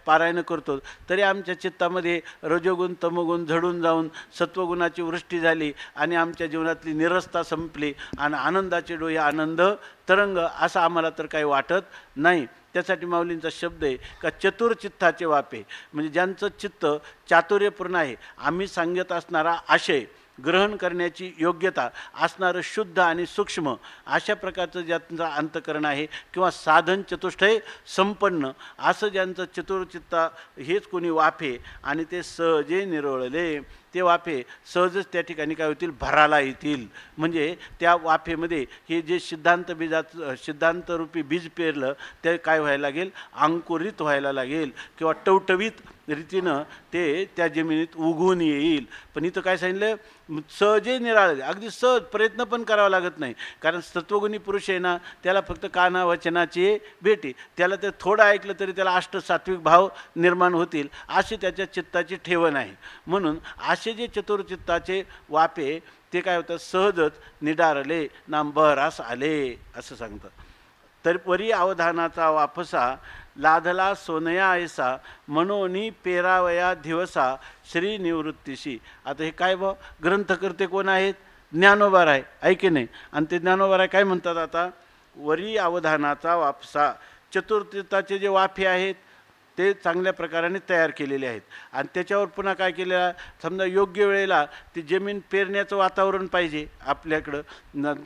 पारायण करतो, तरी आमच्या चित्तामध्ये रजोगुण तमोगुण झडून जाऊन सत्वगुणाची वृष्टी झाली आणि आमच्या जीवनातली निरसता संपली आणि आनंदाचे डोळे आनंद तरंग, असं आम्हाला तर काही वाटत नाही. त्यासाठी माऊलींचा शब्द आहे का चतुर्चित्ताचे वाफे, म्हणजे ज्यांचं चित्त चातुर्यपूर्ण आहे, आम्ही सांगत असणारा आशय ग्रहण करण्याची योग्यता असणारं शुद्ध आणि सूक्ष्म अशा प्रकारचं ज्यांचं अंतःकरण आहे, किंवा साधन चतुष्टय संपन्न असं ज्यांचं चतुर्चित्ता, हेच कोणी वाफे, आणि ते सहजे निरोळले, ते वाफे सहजच त्या ठिकाणी काय होतील, भराला येतील. म्हणजे त्या वाफेमध्ये हे जे सिद्धांतरूपी बीज पेरलं ते काय व्हायला लागेल, अंकुरित व्हायला लागेल, किंवा टवटवीत रीतीनं ते त्या जमिनीत उगवून येईल. पण इथं काय सांगितलं, सहजे निराळे, अगदी सहज, प्रयत्न पण करावा लागत नाही. कारण सत्वगुणी पुरुष आहे ना, त्याला फक्त काना वचनाची भेटी, त्याला ते थोडं ऐकलं तरी त्याला अष्टसात्विक भाव निर्माण होतील, अशी त्याच्या चित्ताची ठेवण आहे. म्हणून असे जे चतुर्चित्ताचे वाफे ते काय होतं, सहजच निडारले नांबरास आले असं सांगतात. तर परी अवधानाचा वापसा लाधला सोनया ऐसा मनोनी पेरावया दिवसा श्री निवृत्तीशी. आता हे काय बा, ग्रंथकर्ते कोण आहेत, ज्ञानोबा आहे, ऐके नाही. आणि ते ज्ञानोबा आहे काय म्हणतात, आता वरी अवधानाचा वापसा, चतुर्चित्ताचे जे वाफे आहेत ते चांगल्या प्रकाराने तयार केलेले आहेत. आणि त्याच्यावर पुन्हा काय केलेलं, समजा योग्य वेळेला ती जमीन पेरण्याचं वातावरण पाहिजे आपल्याकडं.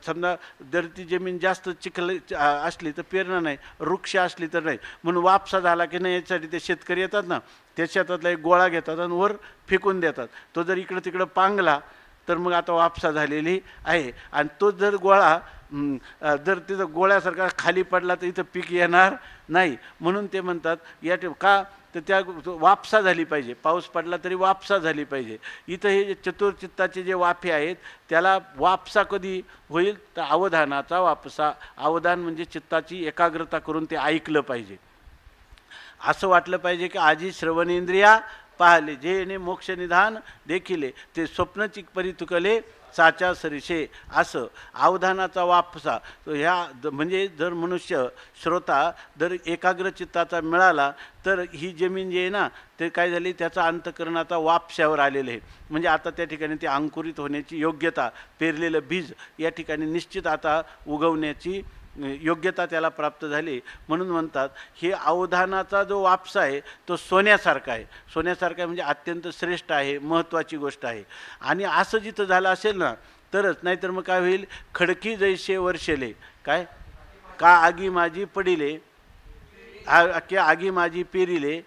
समजा जर ती जमीन जास्त चिखल असली तर पेरणं नाही, वृक्ष असली तर नाही. म्हणून वापसा झाला की नाही यासाठी ते शेतकरी येतात ना, त्या शेतातला एक गोळा घेतात आणि वर फेकून देतात. तो जर इकडं तिकडं पांगला तर मग आता वापसा झालेली आहे. आणि तो जर गोळा जर तिथं गोळ्यासारखा खाली पडला तर इथं पीक येणार नाही. म्हणून ते म्हणतात या का, तर त्या वापसा झाली पाहिजे, पाऊस पडला तरी वापसा झाली पाहिजे. इथं हे चतुर्चित्ताचे जे वाफे आहेत त्याला वापसा कधी होईल, तर अवधानाचा वापसा. अवधान म्हणजे चित्ताची एकाग्रता करून ते ऐकलं पाहिजे. असं वाटलं पाहिजे की आजी श्रवणेंद्रिया पाहिले, जेणे मोक्षनिधान देखिले, ते स्वप्नचिक परितुकले साचा सरिषे. असं अवधानाचा वापसा. ह्या म्हणजे जर मनुष्य श्रोता जर एकाग्र चित्ताचा मिळाला तर ही जमीन जी आहे ना, ते काय झाली, त्याचा अंतःकरणाचा वापशावर आलेलं आहे. म्हणजे आता त्या ठिकाणी ते अंकुरित होण्याची योग्यता, पेरलेलं बीज या ठिकाणी निश्चित आता उगवण्याची योग्यता त्याला प्राप्त झाली. म्हणून म्हणतात हे अवधानाचा जो वापसा आहे तो सोन्यासारखा आहे. सोन्यासारखा म्हणजे अत्यंत श्रेष्ठ आहे, महत्त्वाची गोष्ट आहे. आणि असं जिथं झालं असेल ना तरच, नाहीतर मग काय होईल, खडकी जैसे वर्षेले, काय का आगी माझी पडिले, आगी माझी पेरिले,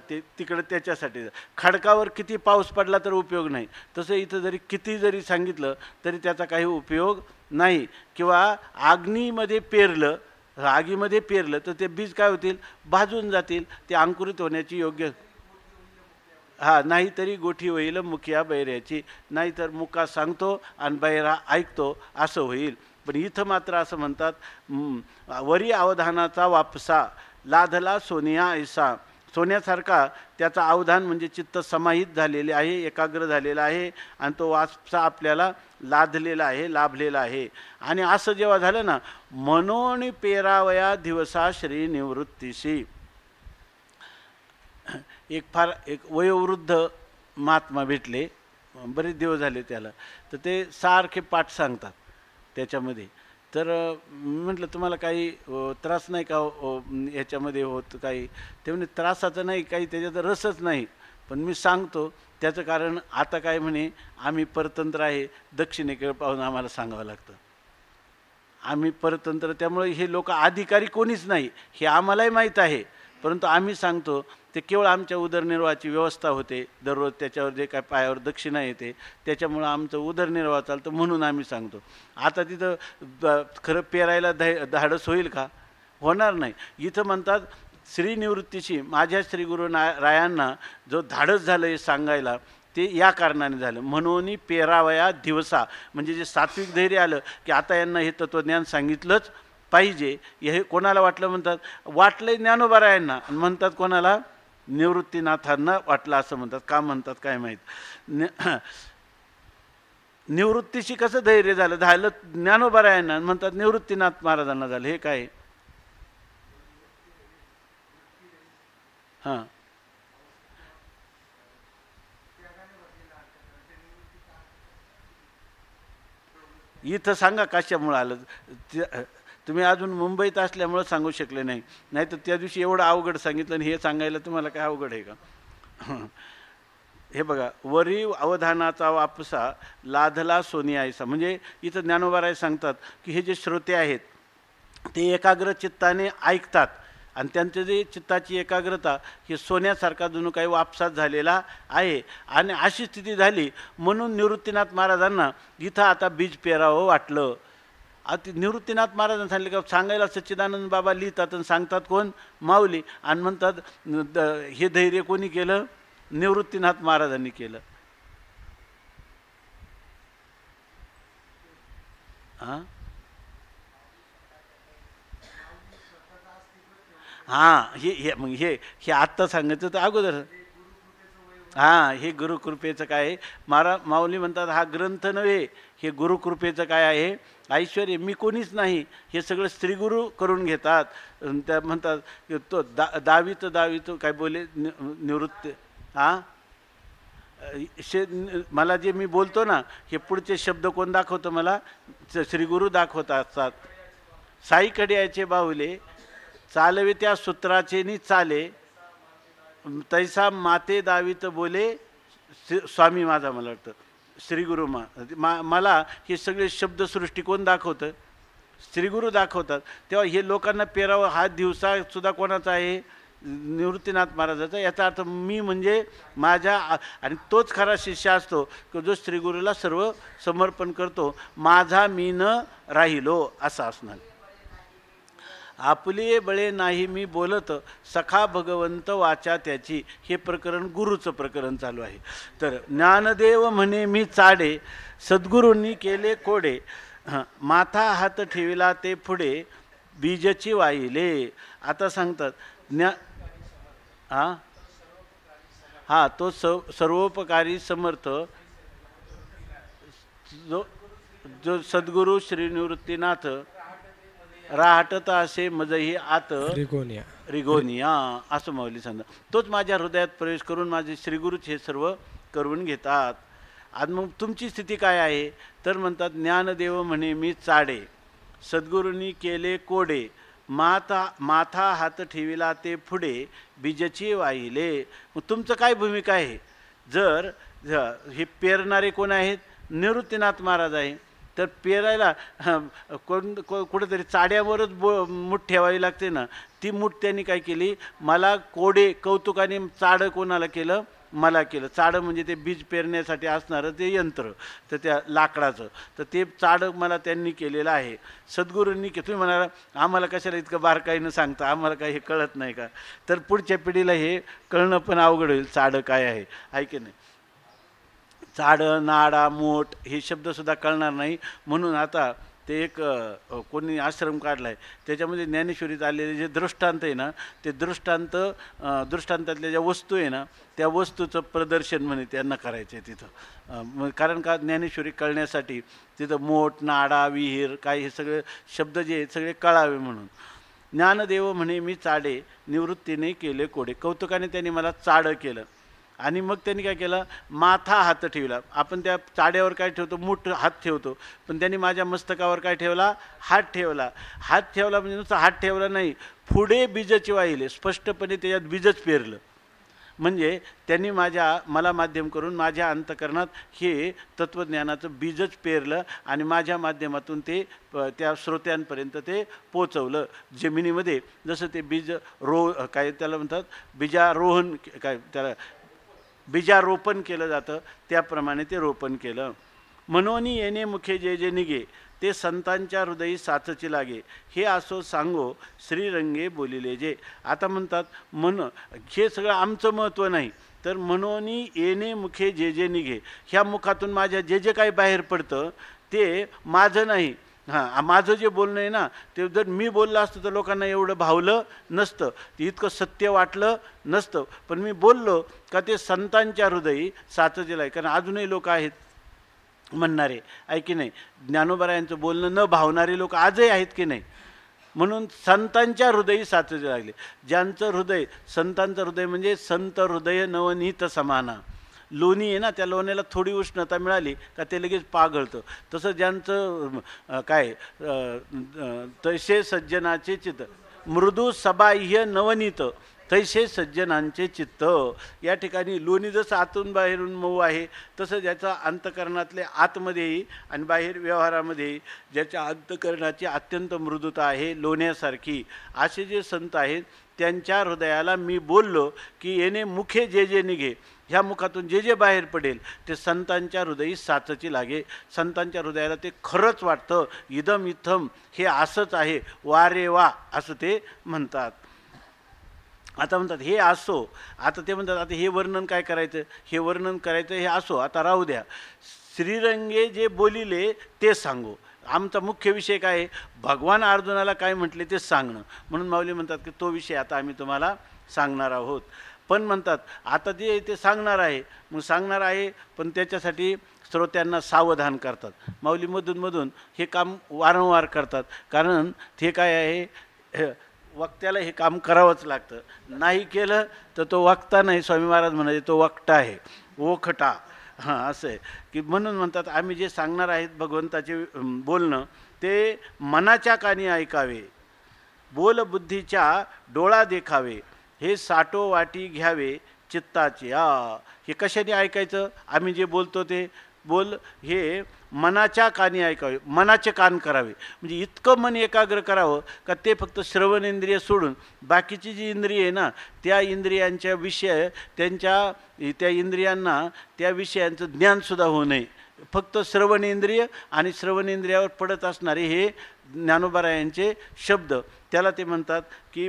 ते तिकडे त्याच्यासाठी. खडकावर किती पाऊस पडला तर उपयोग नाही, तसं इथं जरी किती जरी सांगितलं तरी त्याचा काही उपयोग नाही. किंवा अग्नीमध्ये पेरलं, आगीमध्ये पेरलं तर ते बीज काय होतील, भाजून जातील, ते अंकुरित होण्याची योग्य. नाहीतरी गोठी होईल मुखिया बैऱ्याची, नाहीतर मुका सांगतो आणि बैरा ऐकतो असं होईल. पण इथं मात्र असं म्हणतात, वरी अवधानाचा वापसा लाधला सोनिया ऐसा. सोन्यासारखा त्याचा अवधान म्हणजे चित्त समाहित झालेले आहे, एकाग्र झालेला आहे आणि तो वापसा आपल्याला लाधलेला आहे, लाभलेला आहे. आणि असं जेव्हा झालं ना, मनोनी पेरावया दिवसा श्री निवृत्तीशी. एक वयोवृद्ध महात्मा भेटले, बरेच दिवस झाले त्याला, तर ते सारखे पाठ सांगतात त्याच्यामध्ये. तर म्हटलं तुम्हाला काही त्रास नाही का याच्यामध्ये होत काही? ते म्हणे त्रासाचं नाही काही, त्याच्यात रसच नाही, पण मी सांगतो त्याचं कारण. आता काय म्हणे, आम्ही परतंत्र आहे, दक्षिणेकडे पाहून आम्हाला सांगावं लागतं, आम्ही परतंत्र, त्यामुळे हे लोक अधिकारी कोणीच नाही हे आम्हालाही माहीत आहे, परंतु आम्ही सांगतो ते केवळ आमच्या उदरनिर्वाहाची व्यवस्था होते, दररोज त्याच्यावर जे काय पायावर दक्षिणा येते त्याच्यामुळं आमचं उदरनिर्वाह चालतं, म्हणून आम्ही सांगतो. आता तिथं खरं पेरायला धाडस होईल का? होणार नाही. इथं म्हणतात श्रीनिवृत्तीशी, माझ्या श्री गुरु रायांना जो धाडस झालं हे सांगायला, ते या कारणाने झालं. म्हणून पेरावया दिवसा, म्हणजे जे सात्विक धैर्य आलं की आता यांना हे तत्त्वज्ञान सांगितलंच पाहिजे, हे कोणाला वाटलं म्हणतात, वाटलंय ज्ञानोबारायांना, म्हणतात कोणाला, निवृत्तीनाथांना वाटलं असं म्हणतात. का म्हणतात काय माहीत. निवृत्तीशी कसं धैर्य झालं ज्ञानोबारायांना, म्हणतात निवृत्तीनाथ महाराजांना झालं. हे काय? हां, इथं सांगा कशामुळं आलं. तुम्ही अजून मुंबईत असल्यामुळं सांगू शकले नाही, नाही तर त्या दिवशी एवढं अवघड सांगितलं आणि हे सांगायला तुम्हाला काय अवघड आहे का? हे बघा, वरी अवधानाचा वापसा लाधला सोनियायसा. म्हणजे इथं ज्ञानोबाराय सांगतात की हे जे श्रोते आहेत ते एकाग्र चित्ताने ऐकतात आणि त्यांचं जे चित्ताची एकाग्रता हे सोन्यासारखा जणू काही वापसात झालेला आहे. आणि अशी स्थिती झाली म्हणून निवृत्तीनाथ महाराजांना इथं आता बीज पेरावं वाटलं. आता निवृत्तीनाथ महाराजांनी सांगितलं का, सांगायला सच्चिदानंद बाबा लिहितात आणि सांगतात कोण, माऊली, आणि म्हणतात हे धैर्य कोणी केलं, निवृत्तीनाथ महाराजांनी केलं. मग हे आत्ता सांगायचं तर अगोदर. हे गुरुकृपेचं काय आहे, माऊली म्हणतात हा ग्रंथ नव्हे, हे गुरुकृपेचं काय आहे, ऐश्वर्य. मी कोणीच नाही, हे सगळं श्रीगुरु करून घेतात. त्या म्हणतात तो दावीत काय बोले निवृत्ती. मला जे मी बोलतो ना, हे पुढचे शब्द कोण दाखवतं मला, श्रीगुरु दाखवत असतात. साईकडे यायचे बाहुले, चालवे त्या सूत्राचे नि चाले, तैसा माते दावीत बोले स्वामी माझा. मला वाटतं श्रीगुरु मला हे सगळे शब्दसृष्टी कोण दाखवतं, श्रीगुरु दाखवतात. तेव्हा हे लोकांना पेरावं हा दिवसा सुद्धा कोणाचा आहे, निवृत्तीनाथ महाराजाचा. याचा अर्थ मी म्हणजे माझ्या, आणि तोच खरा शिष्य असतो की जो श्रीगुरूला सर्व समर्पण करतो. माझा मी न राहिलो असं असणार. आपली बळे नाही मी बोलत, सखा भगवंत वाचा त्याची. हे प्रकरण गुरुचं प्रकरण चालू आहे. तर ज्ञानदेव म्हणे मी चाडे, सद्गुरूंनी केले कोडे, माथा हात ठेविला ते पुढे, बीजची वाहिले. आता सांगतात तो सर्वोपकारी समर्थ जो सद्गुरू श्री निवृत्तीनाथ राहटत असे मजही आत रिगोनिया असं माऊली सांगतात. तोच माझ्या हृदयात प्रवेश करून माझे श्रीगुरूच हे सर्व करून घेतात. आज मग तुमची स्थिती काय आहे तर म्हणतात ज्ञानदेव म्हणे मी चाडे, सद्गुरूंनी केले कोडे, माथा हात ठेविला ते पुढे, बीजची वाहिले. मग तुमचं काय भूमिका आहे? जर हे पेरणारे कोण आहेत, निवृत्तीनाथ महाराज आहे. तर पेरायला कुठेतरी चाड्यावरच मूठ ठेवावी लागते ना, ती मूठ त्यांनी काय केली, मला कोडे कौतुकाने चाडं कोणाला केलं, मला केलं. चाडं म्हणजे ते बीज पेरण्यासाठी असणारं ते यंत्र, तर त्या लाकडाचं, तर ते चाडं मला त्यांनी केलेलं आहे. सद्गुरूंनी तुम्ही म्हणाला आम्हाला कशाला इतकं बारकाईनं सांगता, आम्हाला काही हे कळत नाही का? तर पुढच्या पिढीला हे कळणं पण अवघड होईल, चाडं काय आहे की नाही. चाडं, नाडा, मोठ हे शब्दसुद्धा कळणार नाही. म्हणून आता ते एक कोणी आश्रम काढला आहे, त्याच्यामध्ये ज्ञानेश्वरीत आलेले जे दृष्टांत आहे ना, ते दृष्टांतातल्या ज्या वस्तू आहे ना, त्या वस्तूचं प्रदर्शन म्हणे त्यांना करायचं आहे तिथं. कारण का, ज्ञानेश्वरी कळण्यासाठी तिथं मोठ, नाडा, विहीर काय हे सगळे शब्द जे आहेत सगळे कळावे म्हणून. ज्ञानदेव म्हणे मी चाडे, निवृत्तीने केले कोडे. कौतुकाने त्यांनी मला चाडं केलं. आणि मग त्यांनी काय केलं, माथा हात ठेवला. आपण त्या चाड्यावर काय ठेवतो, मूठ हात ठेवतो, पण त्यांनी माझ्या मस्तकावर काय ठेवला, हात ठेवला. हात ठेवला म्हणजे नुसतं हात ठेवला नाही, पुढे बीजच वाहिले, स्पष्टपणे त्याच्यात बीजच पेरलं. म्हणजे त्यांनी मला माध्यम करून माझ्या अंतकरणात हे तत्त्वज्ञानाचं बीजच पेरलं आणि माझ्या माध्यमातून ते त्या श्रोत्यांपर्यंत ते पोचवलं जमिनीमध्ये. जसं ते बीज काय त्याला म्हणतात, बीजारोहण, काय त्याला बीजारोपण केलं जातं, त्याप्रमाणे ते रोपण केलं. म्हणून येणे मुखे जे जे निघे, ते संतांच्या हृदयी साचची लागे, हे असो सांगो श्रीरंगे बोलिले जे. आता म्हणतात हे सगळं आमचं महत्त्व नाही, तर म्हणून येणे मुखे जे जे निघे, ह्या मुखातून माझ्या जे जे काही बाहेर पडतं ते माझं नाही. माझं जे बोलणं आहे ना, ते जर मी बोललं असतं तर लोकांना एवढं भावलं नसतं, ते इतकं सत्य वाटलं नसतं. पण मी बोललो का ते संतांच्या हृदयी साचलेलं आहे. कारण अजूनही लोक आहेत म्हणणारे, आहे की नाही, ज्ञानोबारायांचं बोलणं न भावणारे लोक आजही आहेत की नाही. म्हणून संतांच्या हृदयी साचले लागले. ज्यांचं हृदय, संतांचं हृदय म्हणजे संत हृदय नवनीत समाना. लोणी आहे ना, त्या लोण्याला थोडी उष्णता मिळाली का ते लगेच पागळतं. तसं ज्यांचं काय तैसे सज्जनाचे चित्त, मृदू सबाह्य नवनीत तैसे सज्जनांचे चित्त. या ठिकाणी लोणी जसं आतून बाहेरून मऊ आहे, तसं ज्याचा अंतकरणातले आतमध्येही आणि बाहेर व्यवहारामध्येही ज्याच्या अंतकरणाची अत्यंत मृदुता आहे लोण्यासारखी, असे जे संत आहेत त्यांच्या हृदयाला मी बोललो की येणे मुखे जे जे निघे, ह्या मुखातून जे जे बाहेर पडेल ते संतांच्या हृदयी साचची लागे. संतांच्या हृदयाला ते खरंच वाटतं, इदम इथम हे असंच आहे, वा रे वा असं ते म्हणतात. आता म्हणतात हे असो. आता ते म्हणतात आता हे वर्णन काय करायचं, हे वर्णन करायचं हे असो, आता राहू द्या. श्रीरंगे जे बोलिले ते सांगू. आमचा मुख्य विषय काय आहे, भगवान अर्जुनाला काय म्हटले ते सांगणं. म्हणून माऊली म्हणतात की तो विषय आता आम्ही तुम्हाला सांगणार आहोत. पण म्हणतात आता जे ते सांगणार आहे, मग सांगणार आहे पण त्याच्यासाठी श्रोत्यांना सावधान करतात. माऊली मधून हे काम वारंवार करतात. कारण ते काय आहे, वक्त्याला हे काम करावंच लागतं. नाही केलं तर तो वक्ता नाही, स्वामी महाराज म्हणाले तो वक्ता आहे, ओखटा. असं आहे की म्हणून म्हणतात आम्ही जे सांगणार आहेत भगवंताचे बोलणं ते मनाच्या कानी ऐकावे, बोल बुद्धीच्या डोळा देखावे, हे साठो वाटी घ्यावे चित्ताचे. हे कशाने ऐकायचं, आम्ही जे बोलतो ते बोल हे मनाच्या कानी ऐकावे, मनाचे कान करावे. म्हणजे इतकं मन एकाग्र करावं का ते फक्त श्रवणेंद्रिय सोडून बाकीची जी इंद्रिय आहे ना, त्या इंद्रियांच्या विषय त्या इंद्रियांना त्या विषयांचं ज्ञानसुद्धा होऊ नये. फक्त श्रवणेंद्रिय आणि श्रवणेंद्रियावर पडत असणारे हे ज्ञानोबारायांचे शब्द, त्याला ते म्हणतात की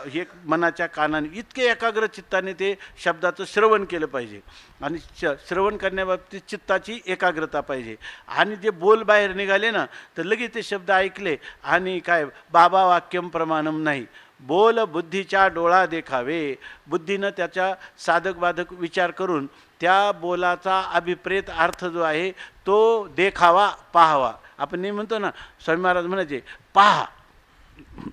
हे मनाच्या कानाने इतके एकाग्र चित्ताने ते शब्दाचं श्रवण केलं पाहिजे. आणि श्रवण करण्याबाबतीत चित्ताची एकाग्रता पाहिजे. आणि जे बोल बाहेर निघाले ना तर लगेच ते शब्द ऐकले आणि काय बाबा वाक्यम प्रमाणम नाही, बोल बुद्धीच्या डोळा देखावे. बुद्धीनं त्याचा साधक बाधक विचार करून त्या बोलाचा अभिप्रेत अर्थ जो आहे तो देखावा, पाहावा. आपण नाही म्हणतो ना, स्वामी महाराज म्हणायचे पहा,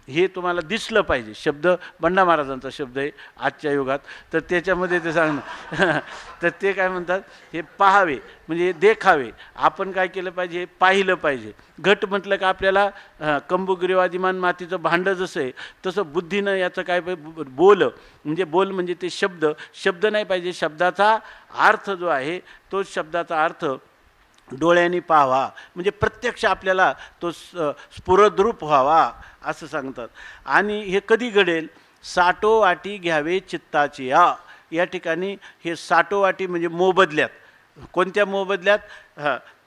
हे तुम्हाला दिसलं पाहिजे. शब्द बंडा महाराजांचा शब्द आहे आजच्या युगात, तर त्याच्यामध्ये ते सांगणं तर ते काय म्हणतात, हे पाहावे म्हणजे देखावे. आपण काय केलं पाहिजे, पाहिलं पाहिजे. घट म्हटलं का आपल्याला कंबुग्रीवादिमान मातीचं भांडं जसं आहे तसं बुद्धीनं याचं काय बोल म्हणजे ते शब्द नाही पाहिजे. शब्दाचा अर्थ जो आहे तो शब्दाचा अर्थ डोळ्यांनी पाहावा, म्हणजे प्रत्यक्ष आपल्याला तो स्फुरद्रूप व्हावा असं सांगतात. आणि हे कधी घडेल? साठोवाटी घ्यावे चित्ताची या ठिकाणी हे साठोवाटी म्हणजे मोबदल्यात. कोणत्या मोबदल्यात?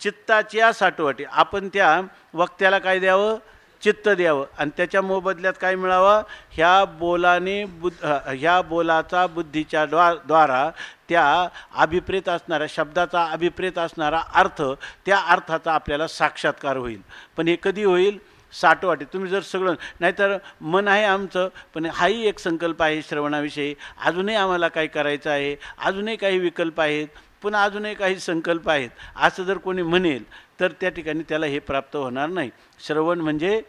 चित्ताची साठोवाटी. आपण त्या वक्त्याला काय द्यावं? चित्त द्यावं. आणि त्याच्या मोबदल्यात काय मिळावं? ह्या बोलाचा बुद्धीच्या द्वारा त्या अभिप्रेत असणाऱ्या शब्दाचा अभिप्रेत असणारा अर्थ, त्या अर्थाचा आपल्याला साक्षात्कार होईल. पण हे कधी होईल? साठोवाटी. तुम्ही जर सगळं, नाहीतर मन आहे आमचं, पण हाही एक संकल्प आहे श्रवणाविषयी, अजूनही आम्हाला काय करायचं आहे, अजूनही काही विकल्प आहेत, पुन्हा अजूनही काही संकल्प आहेत, असं जर कोणी म्हणेल तर त्या ठिकाणी त्याला हे प्राप्त होणार नाही. श्रवण म्हणजे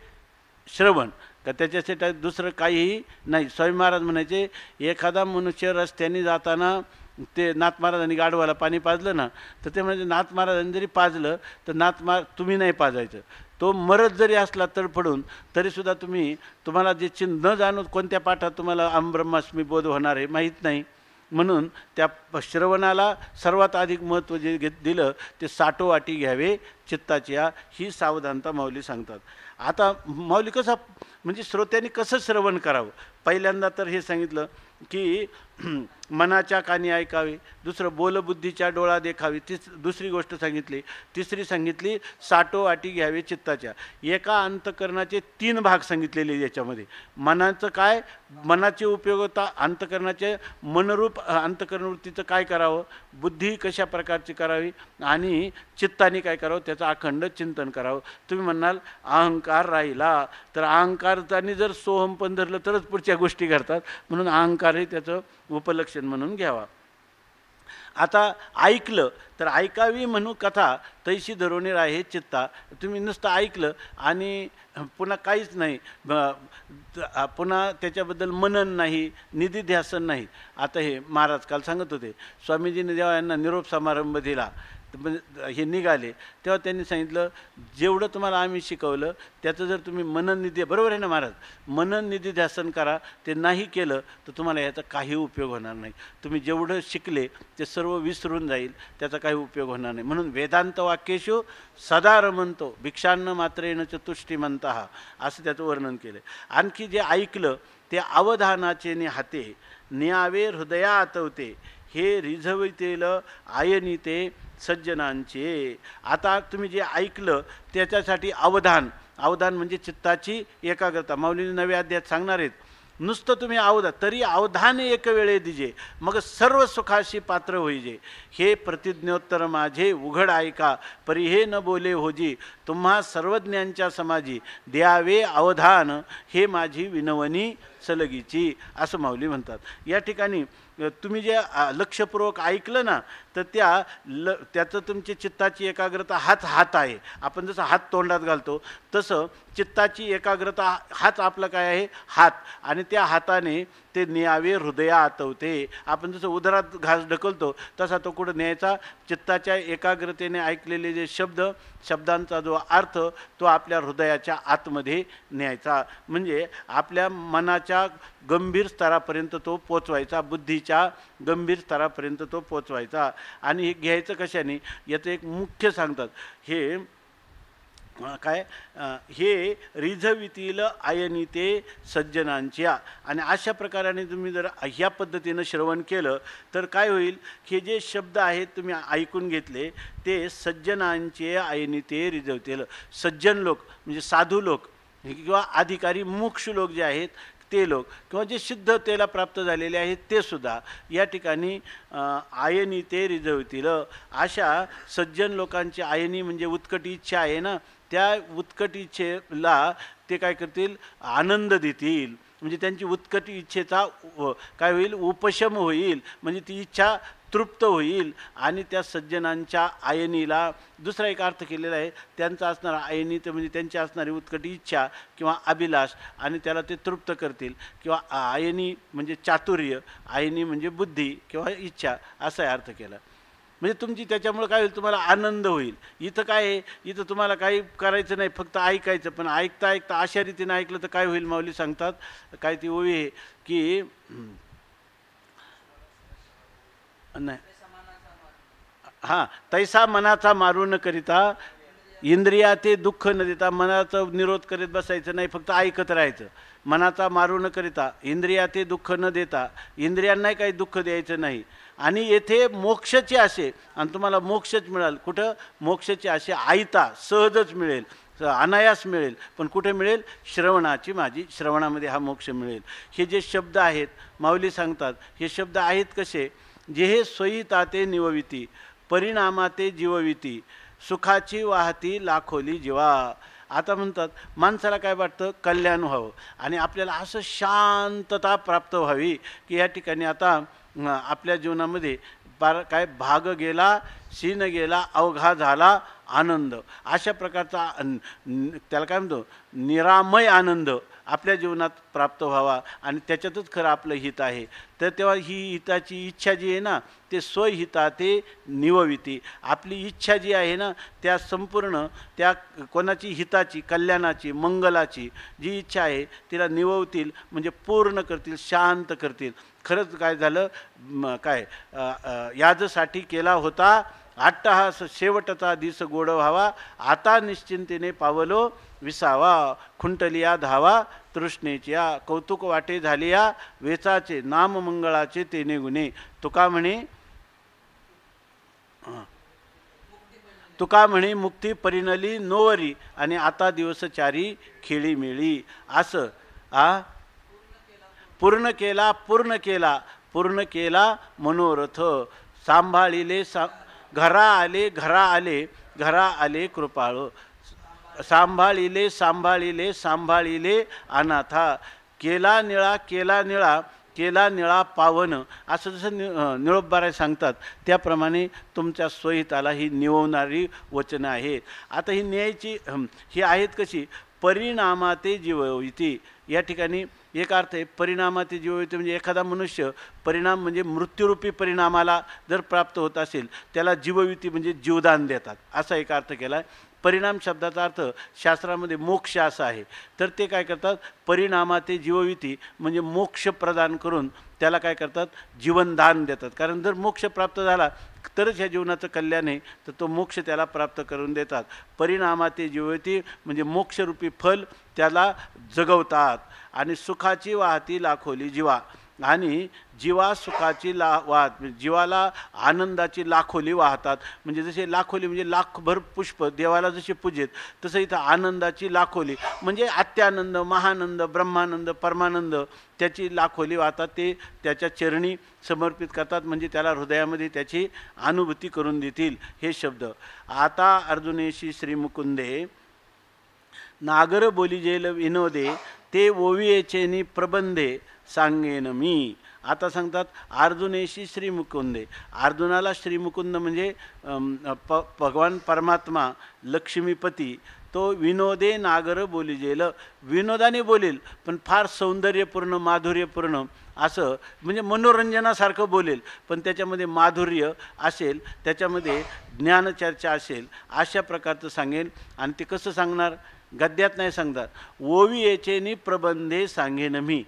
श्रवण, का त्याच्यासाठी दुसरं काहीही नाही. स्वामी महाराज म्हणायचे, एखादा मनुष्य रस्त्याने जाताना ते नाथ महाराजांनी गाढवाला पाणी पाजलं ना, तर ते म्हणजे नाथ महाराजांनी जरी पाजलं तर तुम्ही नाही पाजायचं. तो मरत जरी असला तडफडून तरीसुद्धा तुम्हाला जे चिन्ह न जाणून कोणत्या पाठात तुम्हाला ब्रह्मास्मी बोध होणार आहे माहीत नाही. म्हणून त्या श्रवणाला सर्वात अधिक महत्त्व जे दिलं ते साठोवाटी घ्यावे चित्ताची ही सावधानता माऊली सांगतात. आता माऊली कसं म्हणजे श्रोत्यांनी कसं श्रवण करावं? पहिल्यांदा तर हे सांगितलं की मनाच्या कानी ऐकावे, दुसरं बोलबुद्धीच्या डोळा देखावी, दुसरी गोष्ट सांगितली. तिसरी सांगितली साठोवाटी घ्यावे चित्ताच्या. एका अंतकरणाचे 3 भाग सांगितलेले याच्यामध्ये. मनाचं काय? मनाची उपयोगिता, अंतकरणाचे मनरूप अंतकरणवृत्तीचं काय करावं, बुद्धी कशा प्रकारची करावी, आणि चित्ताने काय करावं, त्याचं अखंड चिंतन करावं. तुम्ही म्हणाल अहंकार राहिला, तर अहंकाराने जर सोहम पण धरलं तरच पुढच्या गोष्टी घडतात. म्हणून अहंकारही त्याचं उपलक्षण म्हणून घ्यावा. आता ऐकलं तर ऐकावी म्हणू कथा, तैशी धरोणी राहे चित्ता. तुम्ही नुसतं ऐकलं आणि पुन्हा काहीच नाही, पुन्हा त्याच्याबद्दल मनन नाही, निधिध्यासन नाही. आता हे महाराज काल सांगत होते, स्वामीजींनी जेव्हा यांना निरोप समारंभ दिला, हे निघाले तेव्हा त्यांनी सांगितलं, जेवढं तुम्हाला आम्ही शिकवलं त्याचं जर तुम्ही मनन निधी, बरोबर आहे ना महाराज, मनन निधिध्यासन करा. ते नाही केलं तर तुम्हाला याचा काही उपयोग होणार नाही. तुम्ही जेवढं शिकले ते सर्व विसरून जाईल, त्याचा काही उपयोग होणार नाही. म्हणून वेदांत वाक्येषु सदा रमंतो भिक्षान्न मात्रेन चतुष्टिमंतः असं त्याचं वर्णन केलं. आणखी जे ऐकलं ते अवधानाचे हाते न्यावे हृदया आतवते, हे रिझवितेल आयनिते सज्जनांचे. आता तुम्ही जे ऐकलं त्याच्यासाठी अवधान म्हणजे चित्ताची एकाग्रता. माऊलीने 9व्या अध्यायात सांगणार आहेत, नुसतं तुम्ही तरी अवधान एक वेळे दिजे, मग सर्व सुखाशी पात्र होईजे. हे प्रतिज्ञोत्तर माझे उघड ऐका, परी हे न बोले होजी, तुम्हा सर्वज्ञांच्या समाजी द्यावे अवधान, हे माझी विनवणी सलगीची, असं माऊली म्हणतात. या ठिकाणी तुम्ही जे लक्षपूर्वक ऐकलं ना, तर त्याचं तुमची चित्ताची एकाग्रता हात आहे. आपण जसं हात तोंडात घालतो तसं चित्ताची एकाग्रता हाच आपला काय आहे, हात. आणि त्या हाताने ते न्यावे हृदया आतवते. आपण जसं उदरात घास ढकलतो तसा तो कुठं न्यायचा, चित्ताच्या एकाग्रतेने ऐकलेले जे शब्दांचा जो अर्थ तो आपल्या हृदयाच्या आतमध्ये न्यायचा. म्हणजे आपल्या मनाच्या गंभीर स्तरापर्यंत तो पोचवायचा, बुद्धीच्या गंभीर स्तरापर्यंत तो पोचवायचा. आणि हे घ्यायचं कशाने, याचं एक मुख्य सांगतात, हे काय, हे रिझवितील आयनिते सज्जनांच्या. आणि अशा प्रकाराने तुम्ही जर ह्या पद्धतीनं श्रवण केलं तर काय होईल, हे जे शब्द आहेत तुम्ही ऐकून घेतले ते सज्जनांचे आयनिते रिझवतील. सज्जन लोक म्हणजे साधू लोक किंवा अधिकारी मोक्ष लोक जे आहेत ते लोक, किंवा जे सिद्धतेला प्राप्त झालेले आहेत ते सुद्धा या ठिकाणी आयनी ते रिझवतील. अशा सज्जन लोकांची आयनी म्हणजे उत्कटी इच्छा आहे ना, त्या उत्कट इच्छेला ते काय करतील, आनंद देतील. म्हणजे त्यांची उत्कटी इच्छेचा काय होईल, उपशम होईल, म्हणजे ती इच्छा तृप्त होईल. आणि त्या सज्जनांच्या आयनीला दुसरा एक अर्थ केलेला आहे, त्यांचा असणारा आयनी तर म्हणजे त्यांची असणारी उत्कटी इच्छा किंवा अभिलाष, आणि त्याला ते तृप्त करतील. किंवा आयनी म्हणजे चातुर्य, आयनी म्हणजे बुद्धी किंवा इच्छा, असा अर्थ केला. म्हणजे तुमची त्याच्यामुळे काय होईल, तुम्हाला आनंद होईल. इथं काय आहे, इथं तुम्हाला काही करायचं नाही, फक्त ऐकायचं. पण ऐकता ऐकता अशा रीतीने ऐकलं तर काय होईल, माऊली सांगतात, काय ती ओवी आहे की नाही, हां, तैसा मनाचा मारू न करिता, इंद्रिया ते दुःख न देता, मनाचा निरोध करीत बसायचं नाही, फक्त ऐकत राहायचं. मनाचा मारू न करिता, इंद्रिया ते दुःख न देता, इंद्रियांनाही काही दुःख द्यायचं नाही. आणि येथे मोक्षाचे असे, आणि तुम्हाला मोक्षच मिळाल. कुठं? मोक्षाचे असे आयता सहजच मिळेल, अनायास मिळेल. पण कुठे मिळेल? श्रवणाची माझी, श्रवणामध्ये हा मोक्ष मिळेल. हे जे शब्द आहेत माऊली सांगतात, हे शब्द आहेत कसे? जे हे सोयीता ते निवविती, परिणामाते जीवविती, सुखाची वाहती लाखोली जीवा. आता म्हणतात माणसाला काय वाटतं? कल्याण व्हावं, आणि आपल्याला असं शांतता प्राप्त व्हावी की या ठिकाणी आता आपल्या जीवनामध्ये काय भाग गेला, शीन गेला, अवघा झाला आनंद. अशा प्रकारचा त्याला काय म्हणतो? निरामय आनंद आपल्या जीवनात प्राप्त व्हावा, आणि त्याच्यातच खरं आपलं हित आहे. तर तेव्हा ही हिताची इच्छा जी आहे ना, ते स्वहिता ते निवविती. आपली इच्छा जी आहे ना, त्या संपूर्ण त्या कोणाची हिताची, कल्याणाची, मंगलाची जी इच्छा आहे तिला निववतील, म्हणजे पूर्ण करतील, शांत करतील. खरंच काय झालं? काय याजसाठी केला होता अट्टहास, शेवटचा दिस गोड व्हावा, आता निश्चिंतेने पावलो विसावा, खुंटलिया धावा तृष्णेच्या, कौतुक वाटे झालिया वेचाचे, नाम मंगळाचे तेने गुणे. तुका म्हणे मुक्ती परिणली नोवरी, आणि आता दिवस चारी खेळी मिळी. असं पूर्ण केला मनोरथ, सांभाळिले घरा आले कृपाळ, सांभाळिले अनाथा, केला निळा पावन. असं जसं निळोबाराय सांगतात त्याप्रमाणे तुमच्या स्वहिताला ही निववणारी वचनं आहेत. आता ही न्यायची ही आहेत कशी? परिणामाते जीवविती. या ठिकाणी एक अर्थ आहे परिणामाते जीवविती, म्हणजे एखादा मनुष्य परिणाम म्हणजे मृत्यूरूपी परिणामाला जर प्राप्त होत असेल त्याला जीवविती म्हणजे जीवदान देतात, असा एक अर्थ केला आहे. परिणाम शब्दाचा अर्थ शास्त्रामध्ये मोक्ष असा आहे. तर ते काय करतात? परिणामाते जीवविती म्हणजे मोक्ष प्रदान करून त्याला काय करतात? जीवनदान देतात. कारण जर मोक्ष प्राप्त झाला तरच ह्या जीवनाचं कल्याण आहे, तर तो मोक्ष त्याला प्राप्त करून देतात. परिणामाते जीवविती म्हणजे मोक्षरूपी फल त्याला जगवतात. आणि सुखाची वाहती लाखोली जीवा, आणि जीवा सुखाची जीवाला आनंदाची लाखोली वाहतात. म्हणजे जसे लाखोली म्हणजे लाखभर पुष्प देवाला जसे पूजेत, तसं इथं आनंदाची लाखोली म्हणजे अत्यानंद, महानंद, ब्रह्मानंद, परमानंद त्याची लाखोली वाहतात. ते त्याच्या चरणी समर्पित करतात, म्हणजे त्याला हृदयामध्ये त्याची अनुभूती करून देतील हे शब्द. आता अर्जुनेशी श्रीमुकुंदे नागर बोलिजेल विनोदे, ते ओवियेचेनी प्रबंधे सांगेन मी. आता सांगतात अर्जुनेशी श्रीमुकुंदे. अर्जुनाला श्रीमुकुंद म्हणजे भगवान परमात्मा लक्ष्मीपती, तो विनोदे नागर बोलिजेल, विनोदाने बोलेल पण फार सौंदर्यपूर्ण, माधुर्यपूर्ण असं, म्हणजे मनोरंजनासारखं बोलेल पण त्याच्यामध्ये माधुर्य असेल, त्याच्यामध्ये ज्ञानचर्चा असेल, अशा प्रकारचं सांगेल. आणि ते कसं सांगणार? गद्यात नाही सांगतात. ओवियेचेनी प्रबंधे सांगेन मी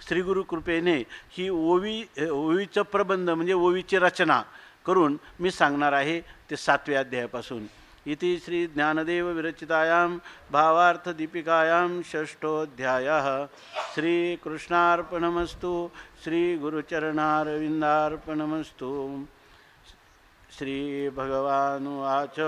श्रीगुरु कृपेने ही ओवीचं प्रबंध म्हणजे ओवीची रचना करून मी सांगणार आहे. ते 7व्या अध्यायापासून. इति श्री ज्ञानदेव विरचितायां भावार्थ दीपिकायां 6ठोऽध्यायः. श्रीकृष्णार्पणमस्तु. श्री गुरुचरणारविन्दार्पणमस्तु. श्री भगवानुवाच